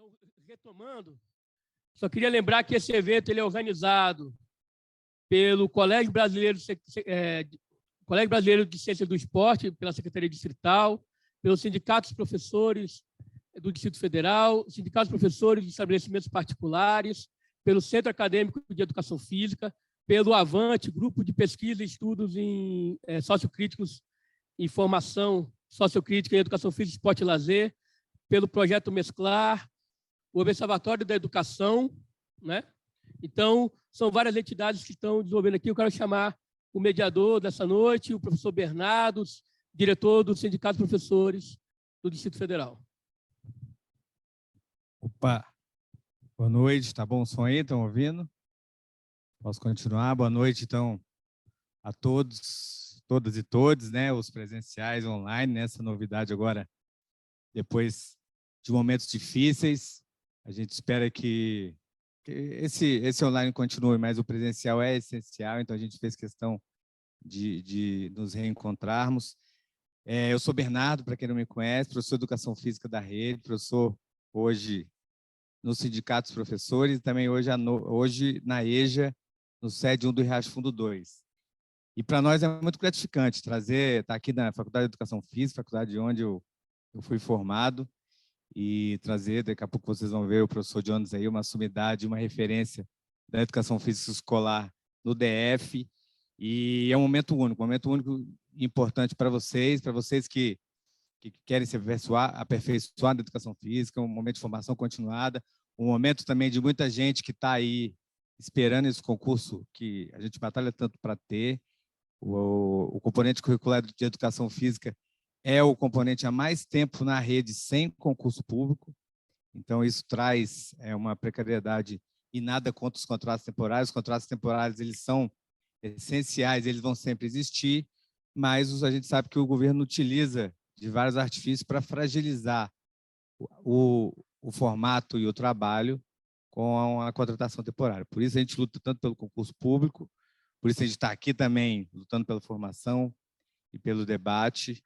Então, retomando, só queria lembrar que esse evento ele é organizado pelo Colégio Brasileiro de Ciência do Esporte, pela Secretaria Distrital, pelos sindicatos professores do Distrito Federal, sindicatos professores de estabelecimentos particulares, pelo Centro Acadêmico de Educação Física, pelo Avante, Grupo de Pesquisa e Estudos em Sociocríticos em Formação Sociocrítica em Educação Física, Esporte e Lazer, pelo Projeto Mesclar, o Observatório da Educação, né? Então, são várias entidades que estão desenvolvendo aqui. Eu quero chamar o mediador dessa noite, o professor Bernardo, diretor do Sindicato de Professores do Distrito Federal. Opa, boa noite, tá bom o som aí? Estão ouvindo? Posso continuar? Boa noite, então, a todos, todas e todos, né? Os presenciais online, nessa novidade agora, depois de momentos difíceis. A gente espera que esse online continue, mas o presencial é essencial, então a gente fez questão de nos reencontrarmos. Eu sou Bernardo, para quem não me conhece, professor de Educação Física da Rede, professor hoje no Sindicato dos Professores e também hoje na EJA, no sede 1 do Riacho Fundo 2. E para nós é muito gratificante estar aqui na Faculdade de Educação Física, faculdade onde eu fui formado, e trazer, daqui a pouco vocês vão ver o professor Jones aí, uma sumidade, uma referência da educação física escolar no DF, e é um momento único e importante para vocês que querem se aperfeiçoar na educação física, um momento de formação continuada, um momento também de muita gente que está aí esperando esse concurso que a gente batalha tanto para ter. O componente curricular de educação física é o componente há mais tempo na rede sem concurso público, então isso traz uma precariedade e nada contra os contratos temporários. Os contratos temporários eles são essenciais, eles vão sempre existir, mas a gente sabe que o governo utiliza de vários artifícios para fragilizar o formato e o trabalho com a contratação temporária. Por isso a gente luta tanto pelo concurso público, por isso a gente está aqui também lutando pela formação e pelo debate.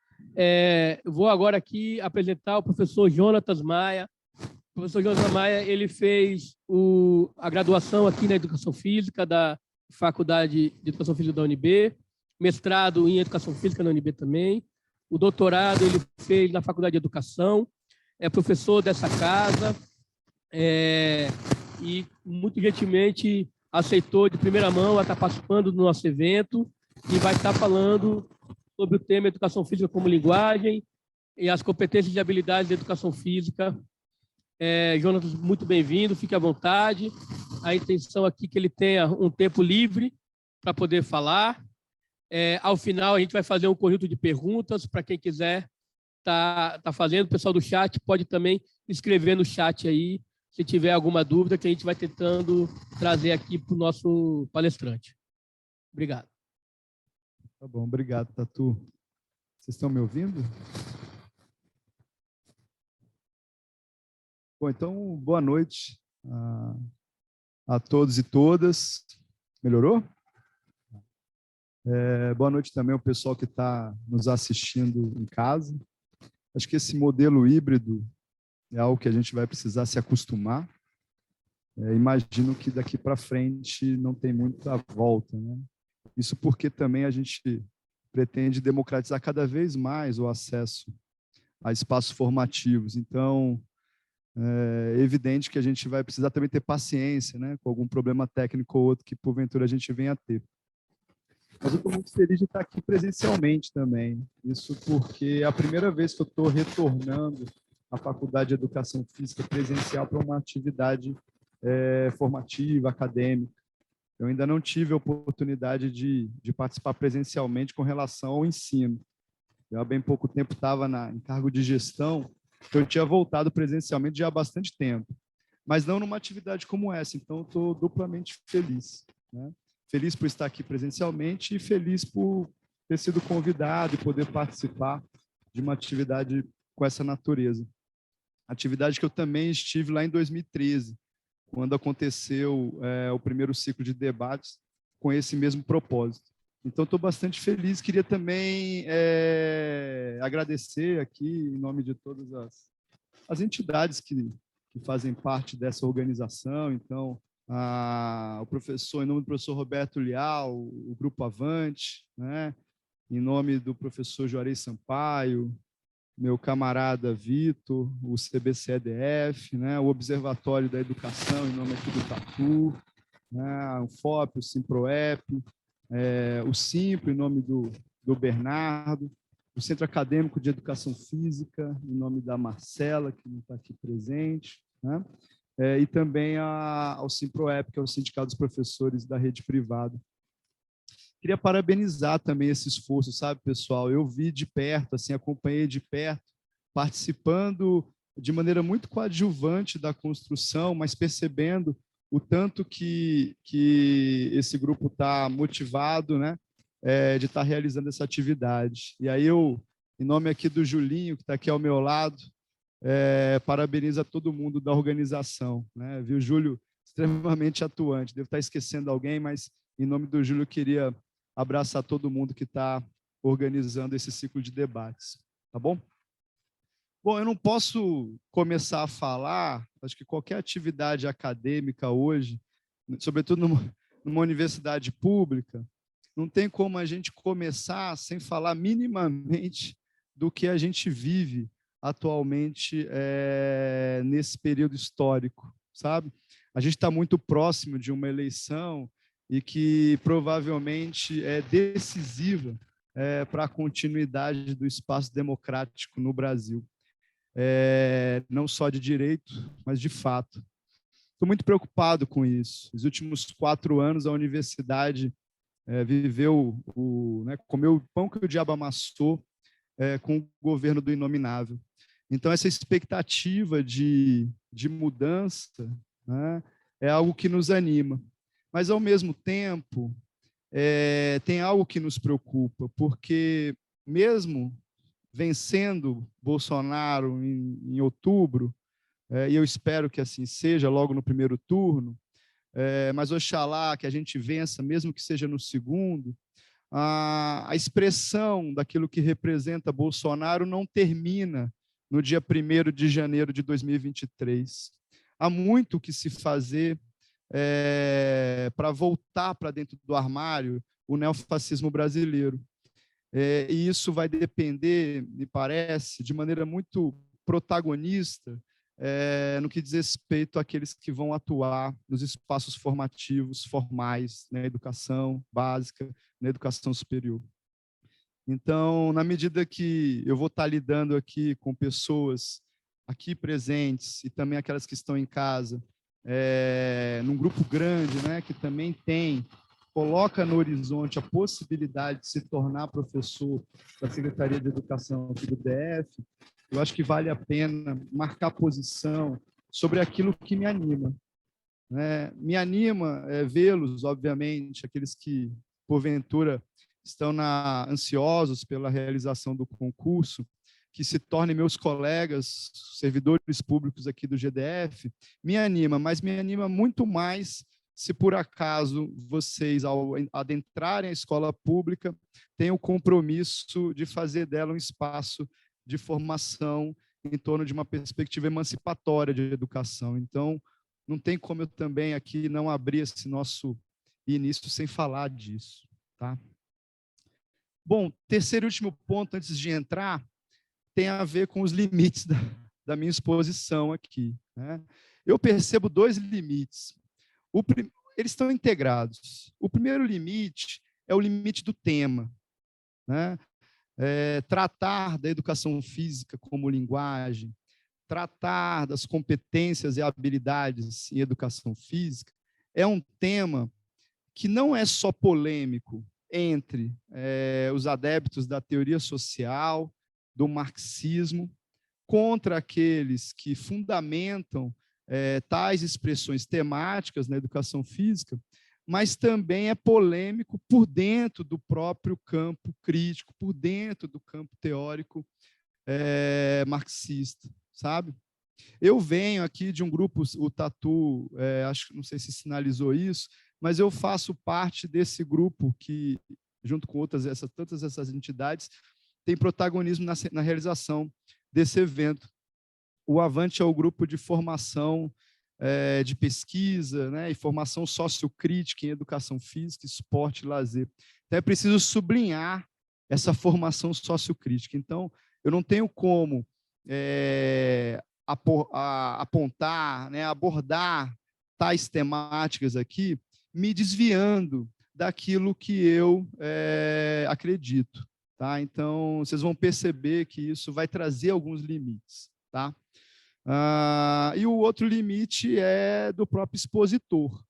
Eu vou agora aqui apresentar o professor Jonatas Maia. O professor Jonatas Maia ele fez a graduação aqui na Educação Física da Faculdade de Educação Física da UNB, mestrado em Educação Física na UNB também, o doutorado ele fez na Faculdade de Educação, é professor dessa casa e muito gentilmente aceitou de primeira mão estar participando do nosso evento e vai estar falando sobre o tema Educação Física como Linguagem e as competências e habilidades da Educação Física. Jonatas, muito bem-vindo, fique à vontade. A intenção aqui é que ele tenha um tempo livre para poder falar. Ao final, a gente vai fazer um conjunto de perguntas para quem quiser tá fazendo. O pessoal do chat pode também escrever no chat aí, se tiver alguma dúvida, que a gente vai tentando trazer aqui para o nosso palestrante. Obrigado. Tá bom, obrigado, Tatu. Vocês estão me ouvindo? Bom, então, boa noite a todos e todas. Melhorou? Boa noite também ao pessoal que está nos assistindo em casa. Acho que esse modelo híbrido é algo que a gente vai precisar se acostumar. Imagino que daqui para frente não tem muita volta, né? Isso porque também a gente pretende democratizar cada vez mais o acesso a espaços formativos. Então, é evidente que a gente vai precisar também ter paciência, né, com algum problema técnico ou outro que, porventura, a gente venha a ter. Mas eu estou muito feliz de estar aqui presencialmente também. Isso porque é a primeira vez que eu estou retornando à Faculdade de Educação Física presencial para uma atividade formativa, acadêmica. Eu ainda não tive a oportunidade de participar presencialmente com relação ao ensino. Eu, há bem pouco tempo, estava em cargo de gestão, então eu tinha voltado presencialmente já há bastante tempo, mas não numa atividade como essa, então eu estou duplamente feliz, né? Feliz por estar aqui presencialmente e feliz por ter sido convidado e poder participar de uma atividade com essa natureza. Atividade que eu também estive lá em 2013, quando aconteceu o primeiro ciclo de debates com esse mesmo propósito. Então, estou bastante feliz. Queria também agradecer aqui, em nome de todas as entidades que que fazem parte dessa organização. Então, em nome do professor Roberto Leal, o Grupo Avante, né? Em nome do professor Juarez Sampaio, meu camarada Vitor, o CBCEDF, né? O Observatório da Educação, em nome aqui do Tatu, né? O FOP, o Simproep, o Simpro, em nome do Bernardo, o Centro Acadêmico de Educação Física, em nome da Marcela, que não está aqui presente, né? E também ao Simproep, que é o Sindicato dos Professores da Rede Privada. Queria parabenizar também esse esforço, sabe, pessoal? Eu vi de perto, assim, acompanhei de perto, participando de maneira muito coadjuvante da construção, mas percebendo o tanto que esse grupo está motivado, né, de estar realizando essa atividade. E aí eu, em nome aqui do Julinho, que está aqui ao meu lado, parabenizo a todo mundo da organização, né? Viu, Júlio, extremamente atuante. Devo estar esquecendo alguém, mas em nome do Júlio eu queria abraçar todo mundo que está organizando esse ciclo de debates, tá bom? Bom, eu não posso começar a falar, acho que qualquer atividade acadêmica hoje, sobretudo numa universidade pública, não tem como a gente começar sem falar minimamente do que a gente vive atualmente nesse período histórico, sabe? A gente está muito próximo de uma eleição e que provavelmente é decisiva para a continuidade do espaço democrático no Brasil. Não só de direito, mas de fato. Estou muito preocupado com isso. Nos últimos 4 anos, a universidade viveu, comeu o pão que o diabo amassou com o governo do inominável. Então, essa expectativa de mudança, né, é algo que nos anima. Mas, ao mesmo tempo, tem algo que nos preocupa, porque mesmo vencendo Bolsonaro em outubro, e eu espero que assim seja logo no primeiro turno, mas oxalá que a gente vença, mesmo que seja no segundo, a expressão daquilo que representa Bolsonaro não termina no dia 1º de janeiro de 2023. Há muito que se fazer para voltar para dentro do armário o neofascismo brasileiro. E isso vai depender, me parece, de maneira muito protagonista no que diz respeito àqueles que vão atuar nos espaços formativos, formais, na educação básica, na educação superior. Então, na medida que eu vou estar lidando aqui com pessoas aqui presentes e também aquelas que estão em casa, num grupo grande, né, que também coloca no horizonte a possibilidade de se tornar professor da Secretaria de Educação aqui do DF, eu acho que vale a pena marcar posição sobre aquilo que me anima. Me anima vê-los, obviamente, aqueles que, porventura, estão ansiosos pela realização do concurso, que se tornem meus colegas, servidores públicos aqui do GDF, me anima, mas me anima muito mais se por acaso vocês, ao adentrarem a escola pública, têm o compromisso de fazer dela um espaço de formação em torno de uma perspectiva emancipatória de educação. Então, não tem como eu também aqui não abrir esse nosso início sem falar disso, tá? Bom, terceiro e último ponto, antes de entrar, tem a ver com os limites da minha exposição aqui, né? Eu percebo 2 limites. Eles estão integrados. O primeiro limite é o limite do tema, né? Tratar da educação física como linguagem, tratar das competências e habilidades em educação física, é um tema que não é só polêmico entre os adeptos da teoria social, do marxismo, contra aqueles que fundamentam tais expressões temáticas na educação física, mas também é polêmico por dentro do próprio campo crítico, por dentro do campo teórico marxista, sabe? Eu venho aqui de um grupo, o Tatu, acho, não sei se sinalizou isso, mas eu faço parte desse grupo que, junto com todas essas entidades, tem protagonismo na realização desse evento. o Avante é o grupo de formação de pesquisa, né, e formação sociocrítica em educação física, esporte e lazer. Então, é preciso sublinhar essa formação sociocrítica. Então, eu não tenho como apontar, né, abordar tais temáticas aqui, me desviando daquilo que eu acredito. Tá? Então, vocês vão perceber que isso vai trazer alguns limites. Tá? E o outro limite é do próprio expositor.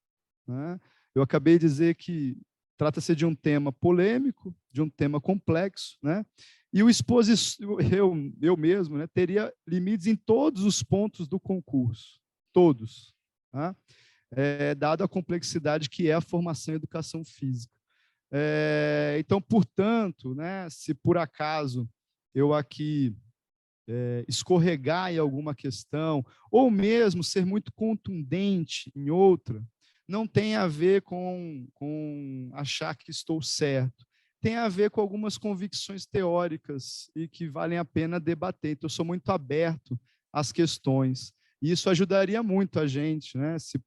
Né? Eu acabei de dizer que trata-se de um tema polêmico, de um tema complexo, né? E o expositor, eu mesmo, né, teria limites em todos os pontos do concurso, todos, tá? Dado a complexidade que é a formação em educação física. Então, portanto, né, se por acaso eu aqui escorregar em alguma questão, ou mesmo ser muito contundente em outra, não tem a ver com achar que estou certo. Tem a ver com algumas convicções teóricas e que valem a pena debater. Então, eu sou muito aberto às questões. E isso ajudaria muito a gente, né? Se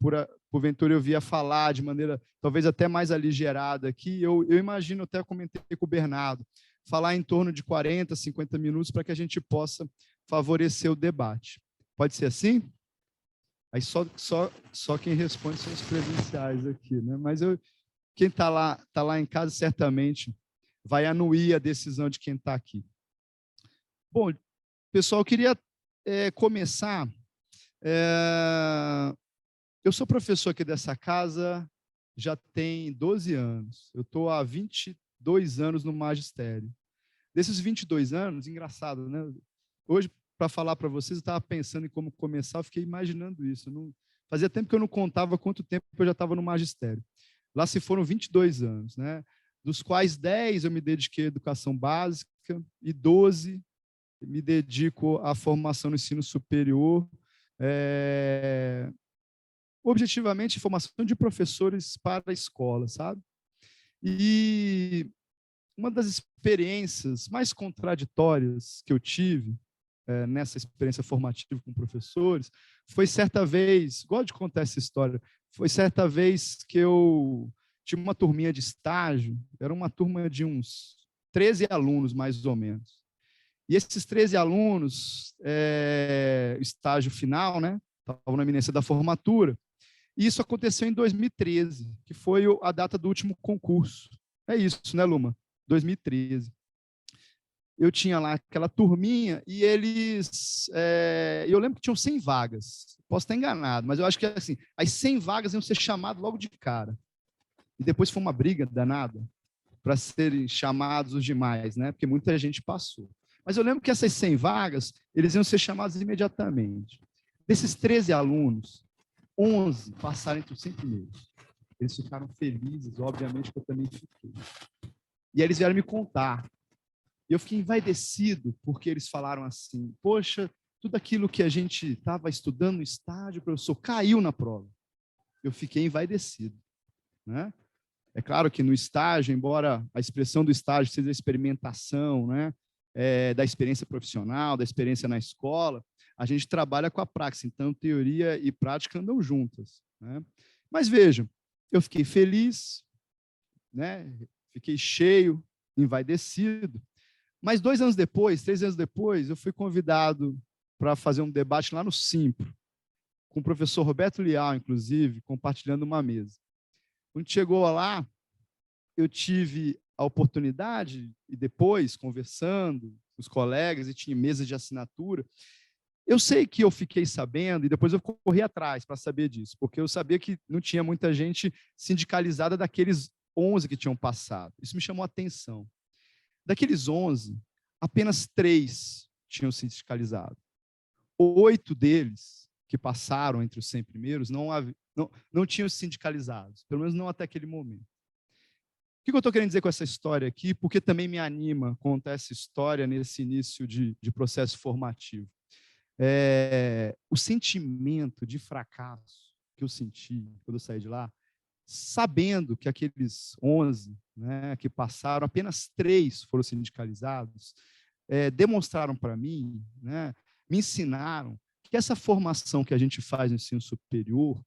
porventura eu via falar de maneira talvez até mais aligerada aqui, eu imagino, até comentei com o Bernardo, falar em torno de 40, 50 minutos para que a gente possa favorecer o debate. Pode ser assim? Aí só quem responde são os presenciais aqui, né? Mas quem está lá em casa certamente vai anuir a decisão de quem está aqui. Bom, pessoal, eu queria começar. Eu sou professor aqui dessa casa já tem 12 anos. Eu estou há 22 anos no magistério. Desses 22 anos, engraçado, né? Hoje, para falar para vocês, eu estava pensando em como começar, eu fiquei imaginando isso. Fazia tempo que eu não contava quanto tempo eu já estava no magistério. Lá se foram 22 anos, né? Dos quais 10 eu me dediquei à educação básica e 12 me dedico à formação no ensino superior, objetivamente, formação de professores para a escola, sabe? E uma das experiências mais contraditórias que eu tive nessa experiência formativa com professores foi certa vez, gosto de contar essa história, foi certa vez que eu tinha uma turminha de estágio, era uma turma de uns 13 alunos, mais ou menos. E esses 13 alunos, estágio final, né, estavam na iminência da formatura, e isso aconteceu em 2013, que foi a data do último concurso. É isso, né, Luma? 2013. Eu tinha lá aquela turminha e eles... eu lembro que tinham 100 vagas. Posso estar enganado, mas eu acho que assim, as 100 vagas iam ser chamadas logo de cara. E depois foi uma briga danada para serem chamados os demais, né? Porque muita gente passou. Mas eu lembro que essas 100 vagas, eles iam ser chamados imediatamente. Desses 13 alunos, 11 passaram entre os 100 primeiros. Eles ficaram felizes, obviamente que eu também fiquei. E aí eles vieram me contar. E eu fiquei envaidecido, porque eles falaram assim, poxa, tudo aquilo que a gente estava estudando no estágio, professor, caiu na prova. Eu fiquei envaidecido, né? É claro que no estágio, embora a expressão do estágio seja a experimentação, né, da experiência profissional, da experiência na escola, a gente trabalha com a prática, então teoria e prática andam juntas, né? Mas vejam, eu fiquei feliz, né? Fiquei cheio, envaidecido, mas 2 anos depois, 3 anos depois, eu fui convidado para fazer um debate lá no Simpro, com o professor Roberto Leal, inclusive, compartilhando uma mesa. Quando chegou lá, eu tive a oportunidade, e depois, conversando com os colegas, e tinha mesa de assinatura, eu sei que eu fiquei sabendo, e depois eu corri atrás para saber disso, porque eu sabia que não tinha muita gente sindicalizada daqueles 11 que tinham passado. Isso me chamou a atenção. Daqueles 11, apenas 3 tinham sindicalizado. 8 deles, que passaram entre os 100 primeiros, não tinham sindicalizados, pelo menos não até aquele momento. O que eu estou querendo dizer com essa história aqui? Porque também me anima contar essa história nesse início de processo formativo. O sentimento de fracasso que eu senti quando eu saí de lá, sabendo que aqueles 11, né, que passaram, apenas 3 foram sindicalizados, demonstraram para mim, né, me ensinaram que essa formação que a gente faz no ensino superior,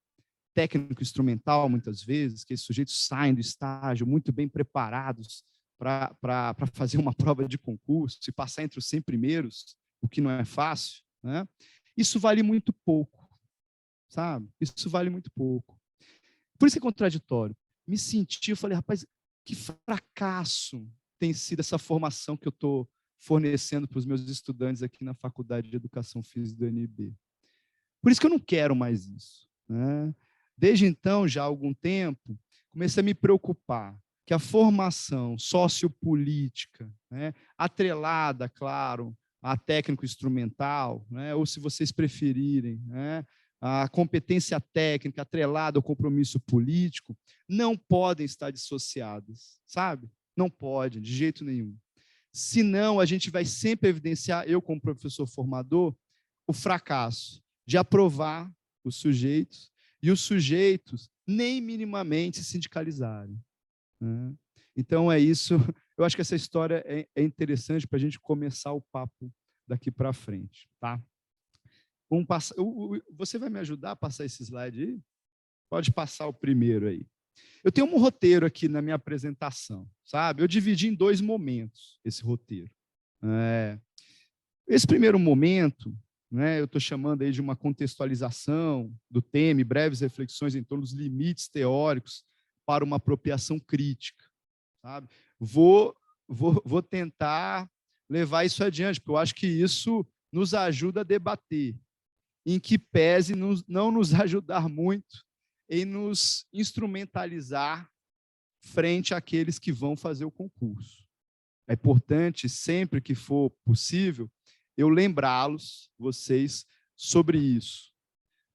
técnico instrumental, muitas vezes, que esses sujeitos saem do estágio muito bem preparados para fazer uma prova de concurso e passar entre os 100 primeiros, o que não é fácil, né? Isso vale muito pouco, sabe? Isso vale muito pouco. Por isso é contraditório. Me senti, eu falei, rapaz, que fracasso tem sido essa formação que eu estou fornecendo para os meus estudantes aqui na Faculdade de Educação Física do UNB. Por isso que eu não quero mais isso, né? Desde então, já há algum tempo, comecei a me preocupar que a formação sociopolítica, né, atrelada, claro, a técnico instrumental, né, ou se vocês preferirem, né, a competência técnica atrelada ao compromisso político, não podem estar dissociadas, sabe? Não podem, de jeito nenhum. Senão, a gente vai sempre evidenciar, eu como professor formador, o fracasso de aprovar os sujeitos e os sujeitos nem minimamente se sindicalizarem, né? Então, é isso. Eu acho que essa história é interessante para a gente começar o papo daqui para frente, tá? Vamos passar, você vai me ajudar a passar esse slide aí? Pode passar o primeiro aí. Eu tenho um roteiro aqui na minha apresentação, sabe? Eu dividi em 2 momentos esse roteiro. Esse primeiro momento, né, eu estou chamando aí de uma contextualização do tema, breves reflexões em torno dos limites teóricos para uma apropriação crítica, sabe? Vou tentar levar isso adiante, porque eu acho que isso nos ajuda a debater, em que pese não nos ajudar muito em nos instrumentalizar frente àqueles que vão fazer o concurso. É importante, sempre que for possível, eu lembrá-los, vocês, sobre isso.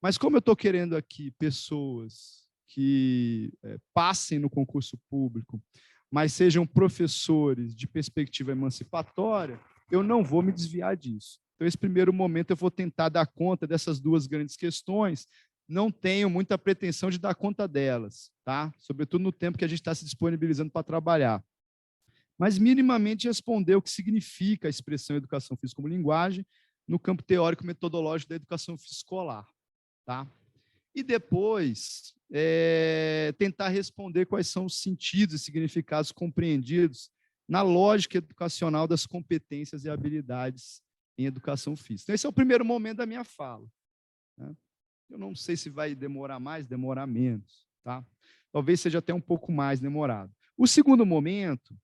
Mas como eu estou querendo aqui pessoas que passem no concurso público, mas sejam professores de perspectiva emancipatória, eu não vou me desviar disso. Então, esse primeiro momento eu vou tentar dar conta dessas 2 grandes questões. Não tenho muita pretensão de dar conta delas, tá? Sobretudo no tempo que a gente está se disponibilizando para trabalhar. Mas minimamente responder o que significa a expressão educação física como linguagem no campo teórico-metodológico da educação física escolar, tá? E depois tentar responder quais são os sentidos e significados compreendidos na lógica educacional das competências e habilidades em educação física. Então, esse é o primeiro momento da minha fala, né? Eu não sei se vai demorar mais, demorar menos, tá? Talvez seja até um pouco mais demorado. O segundo momento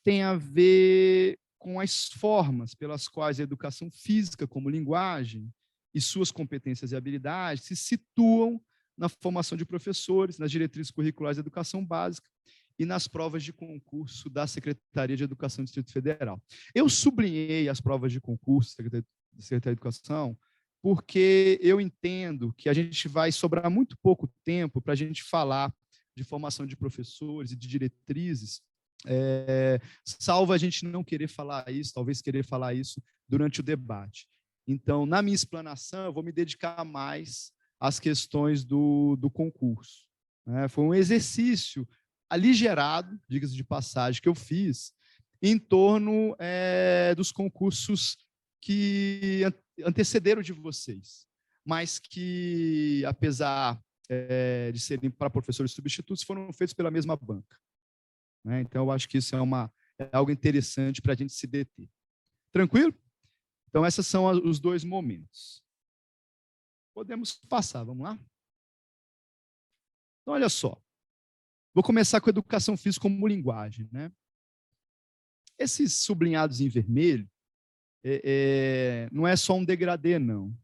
tem a ver com as formas pelas quais a educação física como linguagem e suas competências e habilidades se situam na formação de professores, nas diretrizes curriculares da educação básica e nas provas de concurso da Secretaria de Educação do Distrito Federal. Eu sublinhei as provas de concurso da Secretaria de Educação porque eu entendo que a gente vai sobrar muito pouco tempo para a gente falar de formação de professores e de diretrizes, salvo a gente não querer falar isso, talvez querer falar isso durante o debate. Então, na minha explanação, eu vou me dedicar mais às questões do concurso. Foi um exercício aligerado, diga-se de passagem, que eu fiz em torno dos concursos que antecederam de vocês, mas que, apesar de serem para professores substitutos, foram feitos pela mesma banca. Então, eu acho que isso é algo interessante para a gente se deter. Tranquilo? Então, esses são os 2 momentos. Podemos passar, vamos lá? Então, olha só. Vou começar com a educação física como linguagem, né? Esses sublinhados em vermelho não é só um degradê, não.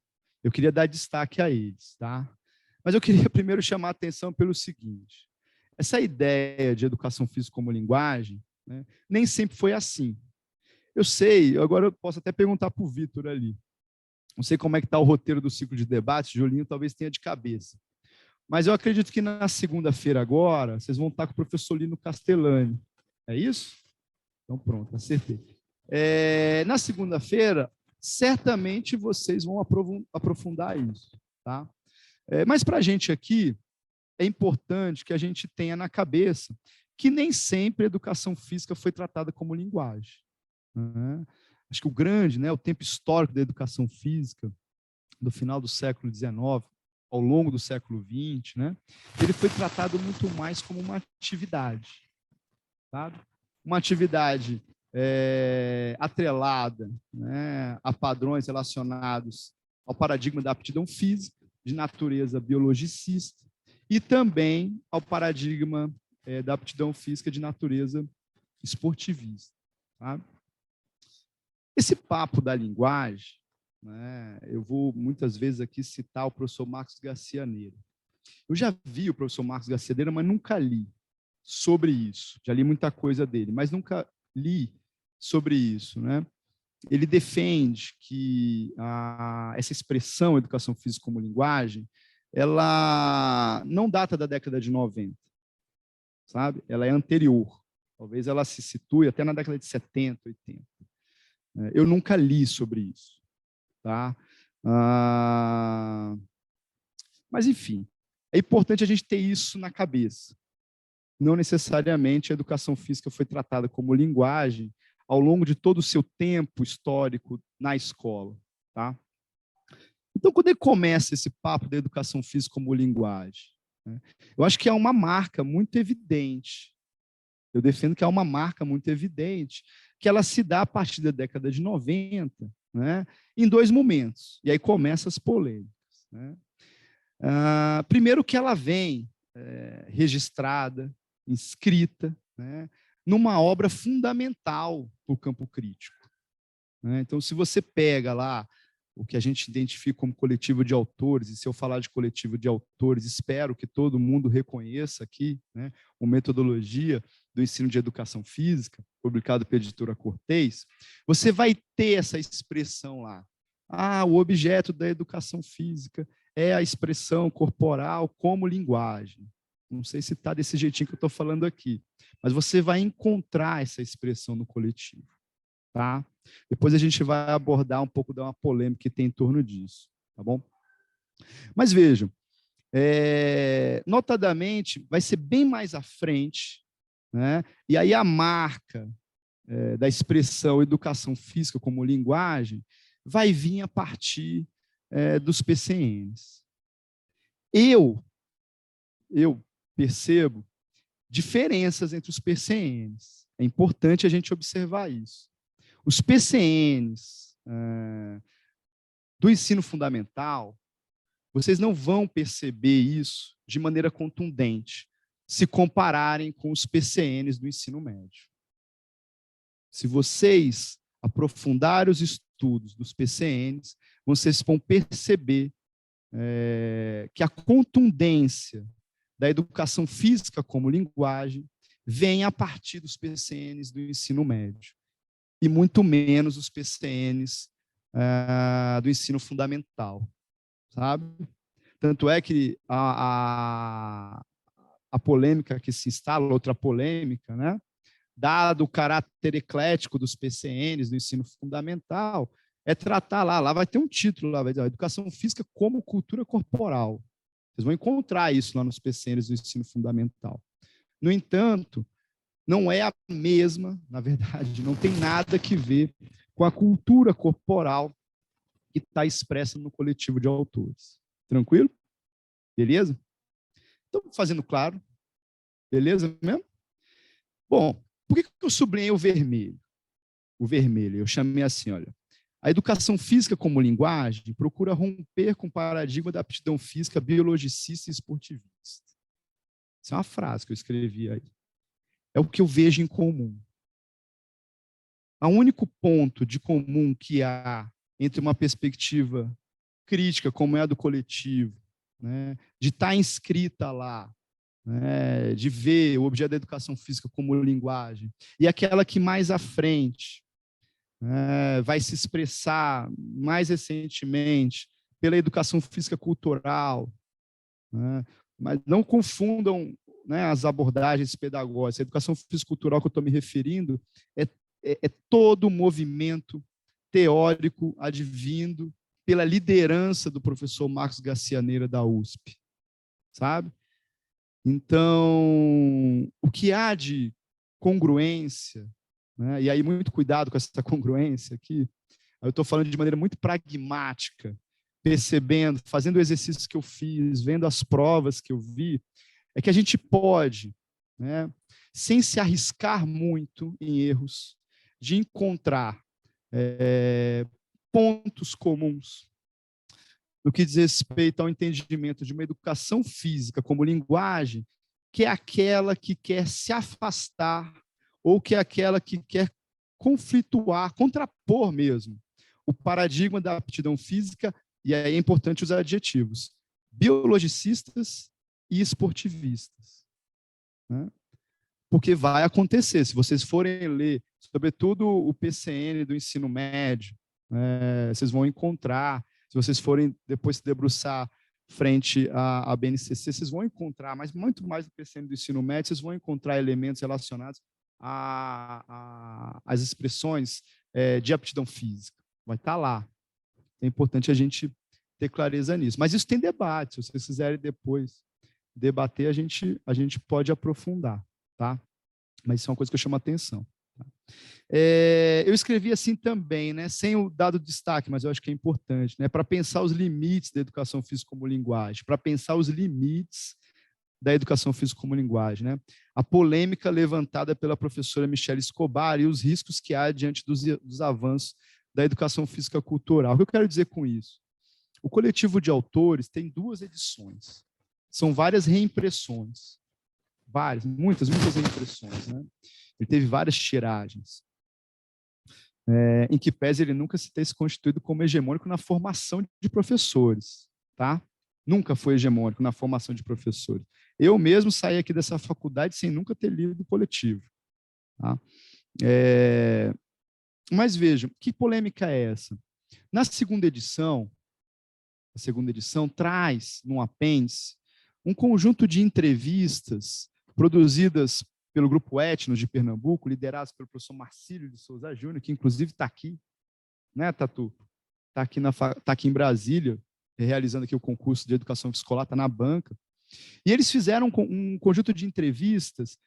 Eu queria dar destaque a eles, tá? Mas eu queria primeiro chamar a atenção pelo seguinte. Essa ideia de educação física como linguagem, né, nem sempre foi assim. Eu sei, agora eu posso até perguntar para o Vitor ali. Não sei como é que está o roteiro do ciclo de debate, Julinho talvez tenha de cabeça. Mas eu acredito que na segunda-feira agora, vocês vão estar com o professor Lino Castellani. É isso? Então pronto, acertei. Na segunda-feira, certamente vocês vão aprofundar isso, tá? Mas para a gente aqui, é importante que a gente tenha na cabeça que nem sempre a educação física foi tratada como linguagem, né? Acho que o tempo histórico da educação física do final do século XIX, ao longo do século XX, né, ele foi tratado muito mais como uma atividade, sabe? Uma atividade atrelada, né, a padrões relacionados ao paradigma da aptidão física, de natureza biologicista, e também ao paradigma da aptidão física de natureza esportivista. Sabe? Esse papo da linguagem, né, eu vou muitas vezes aqui citar o professor Marcos Garcia Neira. Eu já vi o professor Marcos Garcia Neira, mas nunca li sobre isso. Já li muita coisa dele, mas nunca li sobre isso, né? Ele defende que essa expressão educação física como linguagem, ela não data da década de 90, sabe? Ela é anterior. Talvez ela se situe até na década de 70, 80. Eu nunca li sobre isso, tá? Mas, enfim, é importante a gente ter isso na cabeça. Não necessariamente a educação física foi tratada como linguagem ao longo de todo o seu tempo histórico na escola, tá? Então, quando ele começa esse papo da educação física como linguagem, né, eu acho que é uma marca muito evidente. Eu defendo que é uma marca muito evidente, que ela se dá a partir da década de 90, né, em dois momentos. E aí começam as polêmicas. Né? Primeiro que ela vem registrada, inscrita, né, numa obra fundamental para o campo crítico. Né? Então, se você pega lá o que a gente identifica como coletivo de autores, e se eu falar de coletivo de autores, espero que todo mundo reconheça aqui, né, uma metodologia do ensino de educação física, publicado pela editora Cortez, você vai ter essa expressão lá. O objeto da educação física é a expressão corporal como linguagem. Não sei se está desse jeitinho que eu estou falando aqui, mas você vai encontrar essa expressão no coletivo. Tá? Depois a gente vai abordar um pouco da uma polêmica que tem em torno disso. Tá bom? Mas vejam, notadamente, vai ser bem mais à frente, né? E aí a marca da expressão educação física como linguagem vai vir a partir dos PCNs. Eu percebo diferenças entre os PCNs. É importante a gente observar isso. Os PCNs do ensino fundamental, vocês não vão perceber isso de maneira contundente se compararem com os PCNs do ensino médio. Se vocês aprofundarem os estudos dos PCNs, vocês vão perceber que a contundência da educação física como linguagem vem a partir dos PCNs do ensino médio, e muito menos os PCNs do ensino fundamental, sabe? Tanto é que a polêmica que se instala, outra polêmica, né? Dado o caráter eclético dos PCNs do ensino fundamental, é tratar lá vai ter um título, lá vai dizer, educação física como cultura corporal. Vocês vão encontrar isso lá nos PCNs do ensino fundamental. No entanto, não é a mesma, na verdade, não tem nada que ver com a cultura corporal que está expressa no coletivo de autores. Tranquilo? Beleza? Então, fazendo claro. Beleza mesmo? Bom, por que eu sublinhei o vermelho? O vermelho, eu chamei assim, olha. A educação física como linguagem procura romper com o paradigma da aptidão física biologicista e esportivista. Essa é uma frase que eu escrevi aí. É o que eu vejo em comum. O único ponto de comum que há entre uma perspectiva crítica, como é a do coletivo, né, de estar inscrita lá, né, de ver o objeto da educação física como linguagem, e aquela que mais à frente vai se expressar mais recentemente pela educação física cultural, né, mas não confundam, né, as abordagens pedagógicas. A educação físico-cultural que eu estou me referindo é todo o movimento teórico advindo pela liderança do professor Marcos Garcia Neira da USP, sabe? Então, o que há de congruência, né, e aí muito cuidado com essa congruência aqui, eu estou falando de maneira muito pragmática, percebendo, fazendo o exercício que eu fiz, vendo as provas que eu vi, é que a gente pode, né, sem se arriscar muito em erros, de encontrar pontos comuns no que diz respeito ao entendimento de uma educação física como linguagem, que é aquela que quer se afastar ou que é aquela que quer conflituar, contrapor mesmo o paradigma da aptidão física, e aí é importante os adjetivos, biologicistas e esportivistas, né? Porque vai acontecer, se vocês forem ler, sobretudo o PCN do ensino médio, vocês vão encontrar, se vocês forem depois se debruçar frente à BNCC, vocês vão encontrar, mas muito mais do PCN do ensino médio, vocês vão encontrar elementos relacionados às expressões de aptidão física. Vai estar lá. É importante a gente ter clareza nisso. Mas isso tem debate, se vocês quiserem depois debater, a gente pode aprofundar, tá? Mas isso é uma coisa que eu chamo a atenção. Tá? Eu escrevi assim também, né, sem o dado destaque, mas eu acho que é importante, né, para pensar os limites da educação física como linguagem, para pensar os limites da educação física como linguagem, né? A polêmica levantada pela professora Michelle Escobar e os riscos que há diante dos avanços da educação física cultural. O que eu quero dizer com isso? O coletivo de autores tem 2 edições. São várias reimpressões. Muitas reimpressões, né? Ele teve várias tiragens. Em que pese ele nunca se ter se constituído como hegemônico na formação de professores, tá? Nunca foi hegemônico na formação de professores. Eu mesmo saí aqui dessa faculdade sem nunca ter lido o coletivo. Tá? Mas vejam, que polêmica é essa? Na segunda edição, a segunda edição traz, num apêndice, um conjunto de entrevistas produzidas pelo Grupo Etnos de Pernambuco, liderados pelo professor Marcílio de Souza Júnior, que inclusive está aqui, né, Tatu? Está aqui em Brasília, realizando aqui o concurso de educação escolar, está na banca. E eles fizeram um conjunto de entrevistas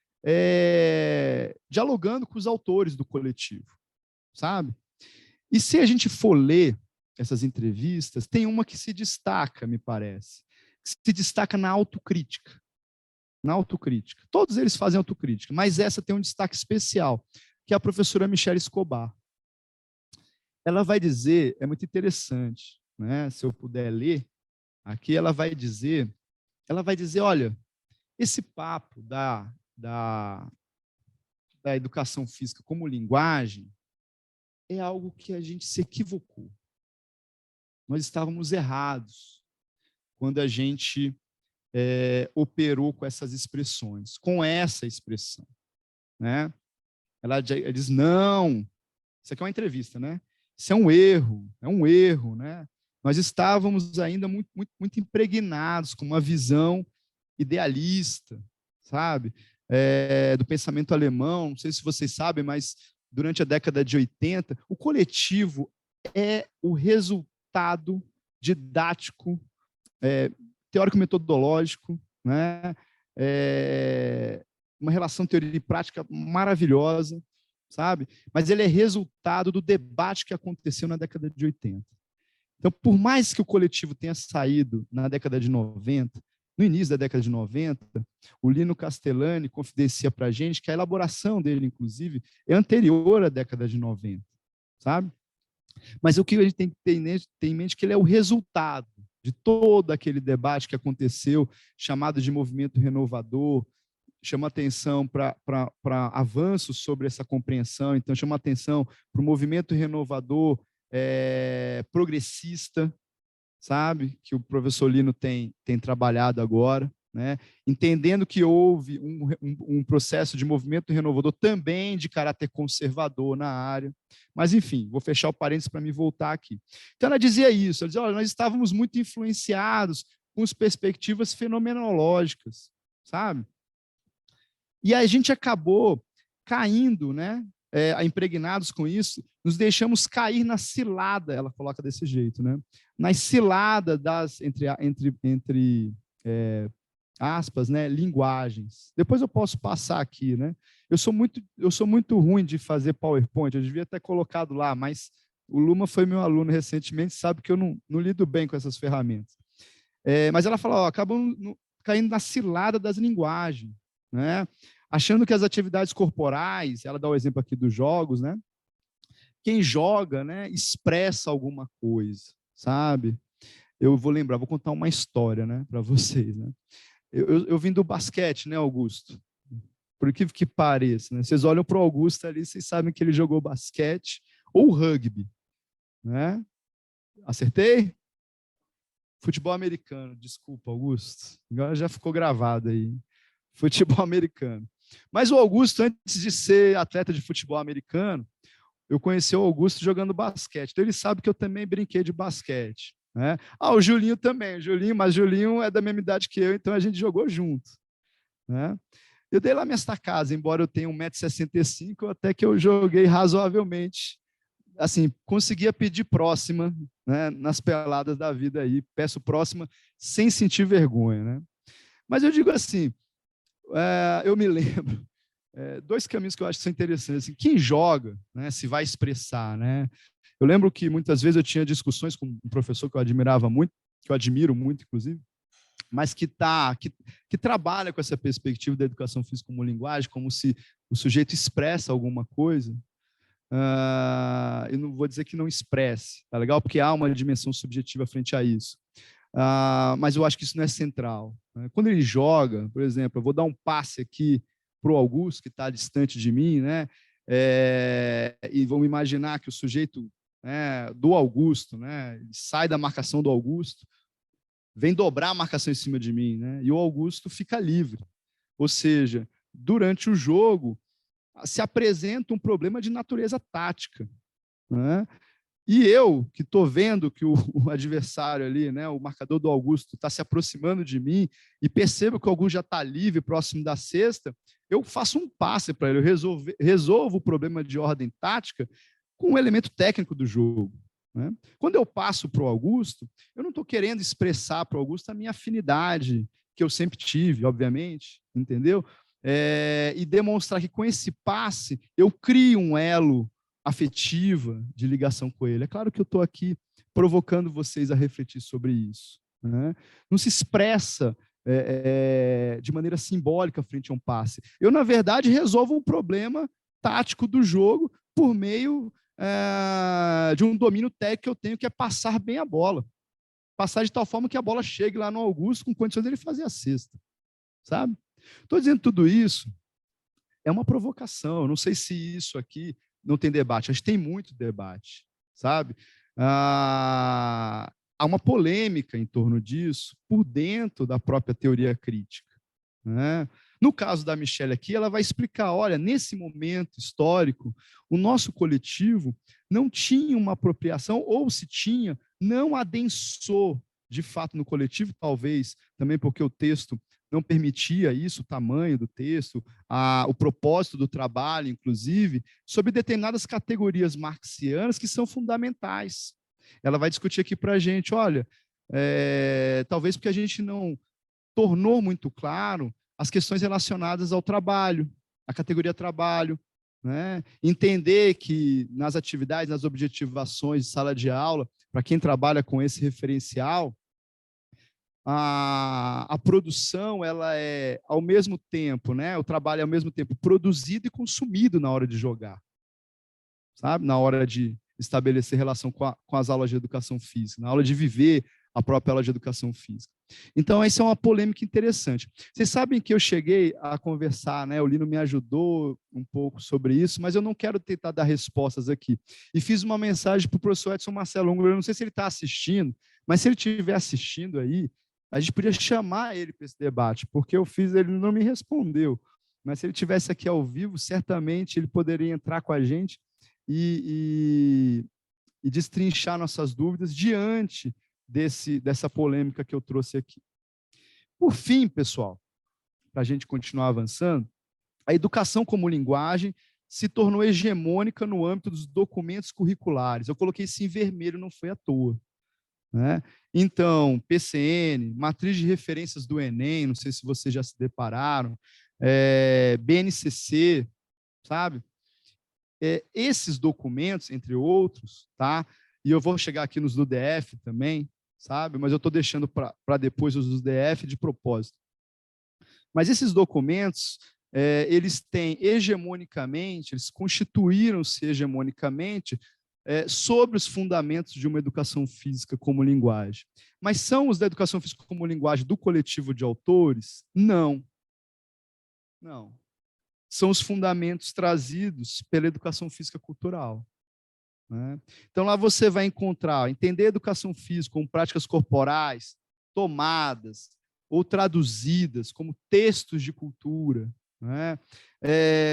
dialogando com os autores do coletivo, sabe? E se a gente for ler essas entrevistas, tem uma que se destaca, me parece, que se destaca na autocrítica. Na autocrítica. Todos eles fazem autocrítica, mas essa tem um destaque especial, que é a professora Michelle Escobar. Ela vai dizer, é muito interessante, né? Se eu puder ler, aqui ela vai dizer, olha, esse papo da educação física como linguagem é algo que a gente se equivocou. Nós estávamos errados quando a gente operou com essas expressões, com essa expressão, né? Ela diz, não, isso aqui é uma entrevista, né? Isso é um erro, né? Nós estávamos ainda muito, muito, muito impregnados com uma visão idealista, sabe? Do pensamento alemão, não sei se vocês sabem, mas durante a década de 80, o coletivo é o resultado didático, teórico-metodológico, né? Uma relação teoria e prática maravilhosa, sabe? Mas ele é resultado do debate que aconteceu na década de 80. Então, por mais que o coletivo tenha saído na década de 90, no início da década de 90, o Lino Castellani confidencia para a gente que a elaboração dele, inclusive, é anterior à década de 90, sabe? Mas o que a gente tem que ter em mente é que ele é o resultado de todo aquele debate que aconteceu, chamado de movimento renovador, chama atenção para avanços sobre essa compreensão, então chama atenção para o movimento renovador progressista, sabe, que o professor Lino tem trabalhado agora, né? Entendendo que houve um processo de movimento renovador também de caráter conservador na área. Mas, enfim, vou fechar o parênteses para me voltar aqui. Então, ela dizia isso, ela dizia, olha, nós estávamos muito influenciados com as perspectivas fenomenológicas, sabe? E a gente acabou caindo, né? Impregnados com isso, nos deixamos cair na cilada, ela coloca desse jeito, né? Na cilada das, entre aspas, né, linguagens. Depois eu posso passar aqui, né? Eu sou muito ruim de fazer PowerPoint, eu devia ter colocado lá, mas O Luma foi meu aluno recentemente, sabe que eu não lido bem com essas ferramentas. Mas ela fala, acabam caindo na cilada das linguagens, né? Achando que as atividades corporais, ela dá o exemplo aqui dos jogos, né? Quem joga, né, expressa alguma coisa, sabe? Eu vou lembrar, vou contar uma história, né, para vocês, né? Eu vim do basquete, né, Augusto? Por que pareça, né? Vocês olham para o Augusto ali, vocês sabem que ele jogou basquete ou rugby, né? Acertei? Futebol americano, desculpa, Augusto. Agora já ficou gravado aí. Futebol americano. Mas o Augusto, antes de ser atleta de futebol americano, eu conheci o Augusto jogando basquete. Então ele sabe que eu também brinquei de basquete, né? O Julinho também. Mas Julinho é da mesma idade que eu, então a gente jogou junto, né? Eu dei lá minha estacada, embora eu tenha 1,65 m, até que eu joguei razoavelmente. Assim, conseguia pedir próxima, né, nas peladas da vida aí, peço próxima sem sentir vergonha, né? Mas eu digo assim, eu me lembro, dois caminhos que eu acho que são interessantes. Assim, quem joga, né, se vai expressar, né? Eu lembro que muitas vezes eu tinha discussões com um professor que eu admirava muito, que eu admiro muito, inclusive, mas que trabalha com essa perspectiva da educação física como linguagem, como se o sujeito expressa alguma coisa. Eu não vou dizer que não expresse, tá legal? Porque há uma dimensão subjetiva frente a isso. Mas eu acho que isso não é central, né? Quando ele joga, por exemplo, eu vou dar um passe aqui para o Augusto, que está distante de mim, né? E vamos imaginar que o sujeito, né, do Augusto, né, ele sai da marcação do Augusto, vem dobrar a marcação em cima de mim, né? E o Augusto fica livre. Ou seja, durante o jogo, se apresenta um problema de natureza tática, né? E eu, que estou vendo que o adversário ali, né, o marcador do Augusto, está se aproximando de mim e percebo que o Augusto já está livre, próximo da cesta, eu faço um passe para ele, eu resolvo o problema de ordem tática com um elemento técnico do jogo, né? Quando eu passo para o Augusto, eu não estou querendo expressar para o Augusto a minha afinidade, que eu sempre tive, obviamente, entendeu? E demonstrar que com esse passe eu crio um elo afetiva de ligação com ele. É claro que eu estou aqui provocando vocês a refletir sobre isso, né? Não se expressa de maneira simbólica frente a um passe. Eu, na verdade, resolvo um problema tático do jogo por meio de um domínio técnico que eu tenho, que é passar bem a bola. Passar de tal forma que a bola chegue lá no Augusto com condições dele fazer a cesta, sabe? Estou dizendo tudo isso, é uma provocação. Eu não sei se isso aqui não tem debate, acho que tem muito debate, sabe? Há uma polêmica em torno disso por dentro da própria teoria crítica, né? No caso da Michelle aqui, ela vai explicar, olha, nesse momento histórico, o nosso coletivo não tinha uma apropriação, ou se tinha, não adensou de fato no coletivo, talvez também porque o texto não permitia isso, o tamanho do texto, o propósito do trabalho, inclusive, sobre determinadas categorias marxianas que são fundamentais. Ela vai discutir aqui para a gente, olha, talvez porque a gente não tornou muito claro as questões relacionadas ao trabalho, a categoria trabalho, né? Entender que nas atividades, nas objetivações de sala de aula, para quem trabalha com esse referencial, a produção, ela é ao mesmo tempo, né? O trabalho é ao mesmo tempo produzido e consumido na hora de jogar, sabe? Na hora de estabelecer relação com as aulas de educação física, na hora de viver a própria aula de educação física. Então, essa é uma polêmica interessante. Vocês sabem que eu cheguei a conversar, né? O Lino me ajudou um pouco sobre isso, mas eu não quero tentar dar respostas aqui. E fiz uma mensagem para o professor Edson Marcelo Ungro, eu não sei se ele está assistindo, mas se ele estiver assistindo aí, a gente podia chamar ele para esse debate, porque eu fiz, ele não me respondeu. Mas se ele estivesse aqui ao vivo, certamente ele poderia entrar com a gente e destrinchar nossas dúvidas diante dessa polêmica que eu trouxe aqui. Por fim, pessoal, para a gente continuar avançando, a educação como linguagem se tornou hegemônica no âmbito dos documentos curriculares. Eu coloquei isso em vermelho, não foi à toa, né? Então, PCN, matriz de referências do Enem, não sei se vocês já se depararam, BNCC, sabe? esses documentos, entre outros, tá? E eu vou chegar aqui nos do DF também, sabe? Mas eu estou deixando para depois os do DF de propósito. Mas esses documentos, eles têm hegemonicamente, eles constituíram-se hegemonicamente sobre os fundamentos de uma educação física como linguagem. Mas são os da educação física como linguagem do coletivo de autores? Não. Não. São os fundamentos trazidos pela educação física cultural. Né? Então, lá você vai encontrar, entender a educação física como práticas corporais, tomadas ou traduzidas como textos de cultura, né?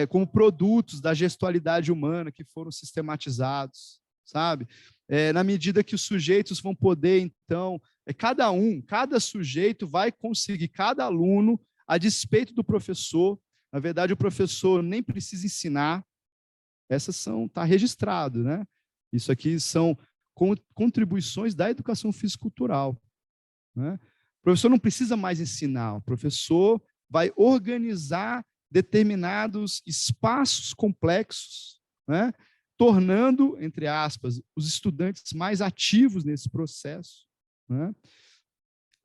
Como produtos da gestualidade humana que foram sistematizados, sabe? Na medida que os sujeitos vão poder, então, cada sujeito vai conseguir, cada aluno, a despeito do professor, na verdade, o professor nem precisa ensinar, está registrado, né? Isso aqui são contribuições da educação fisicultural, né? O professor não precisa mais ensinar, o professor vai organizar determinados espaços complexos, né? Tornando, entre aspas, os estudantes mais ativos nesse processo, né?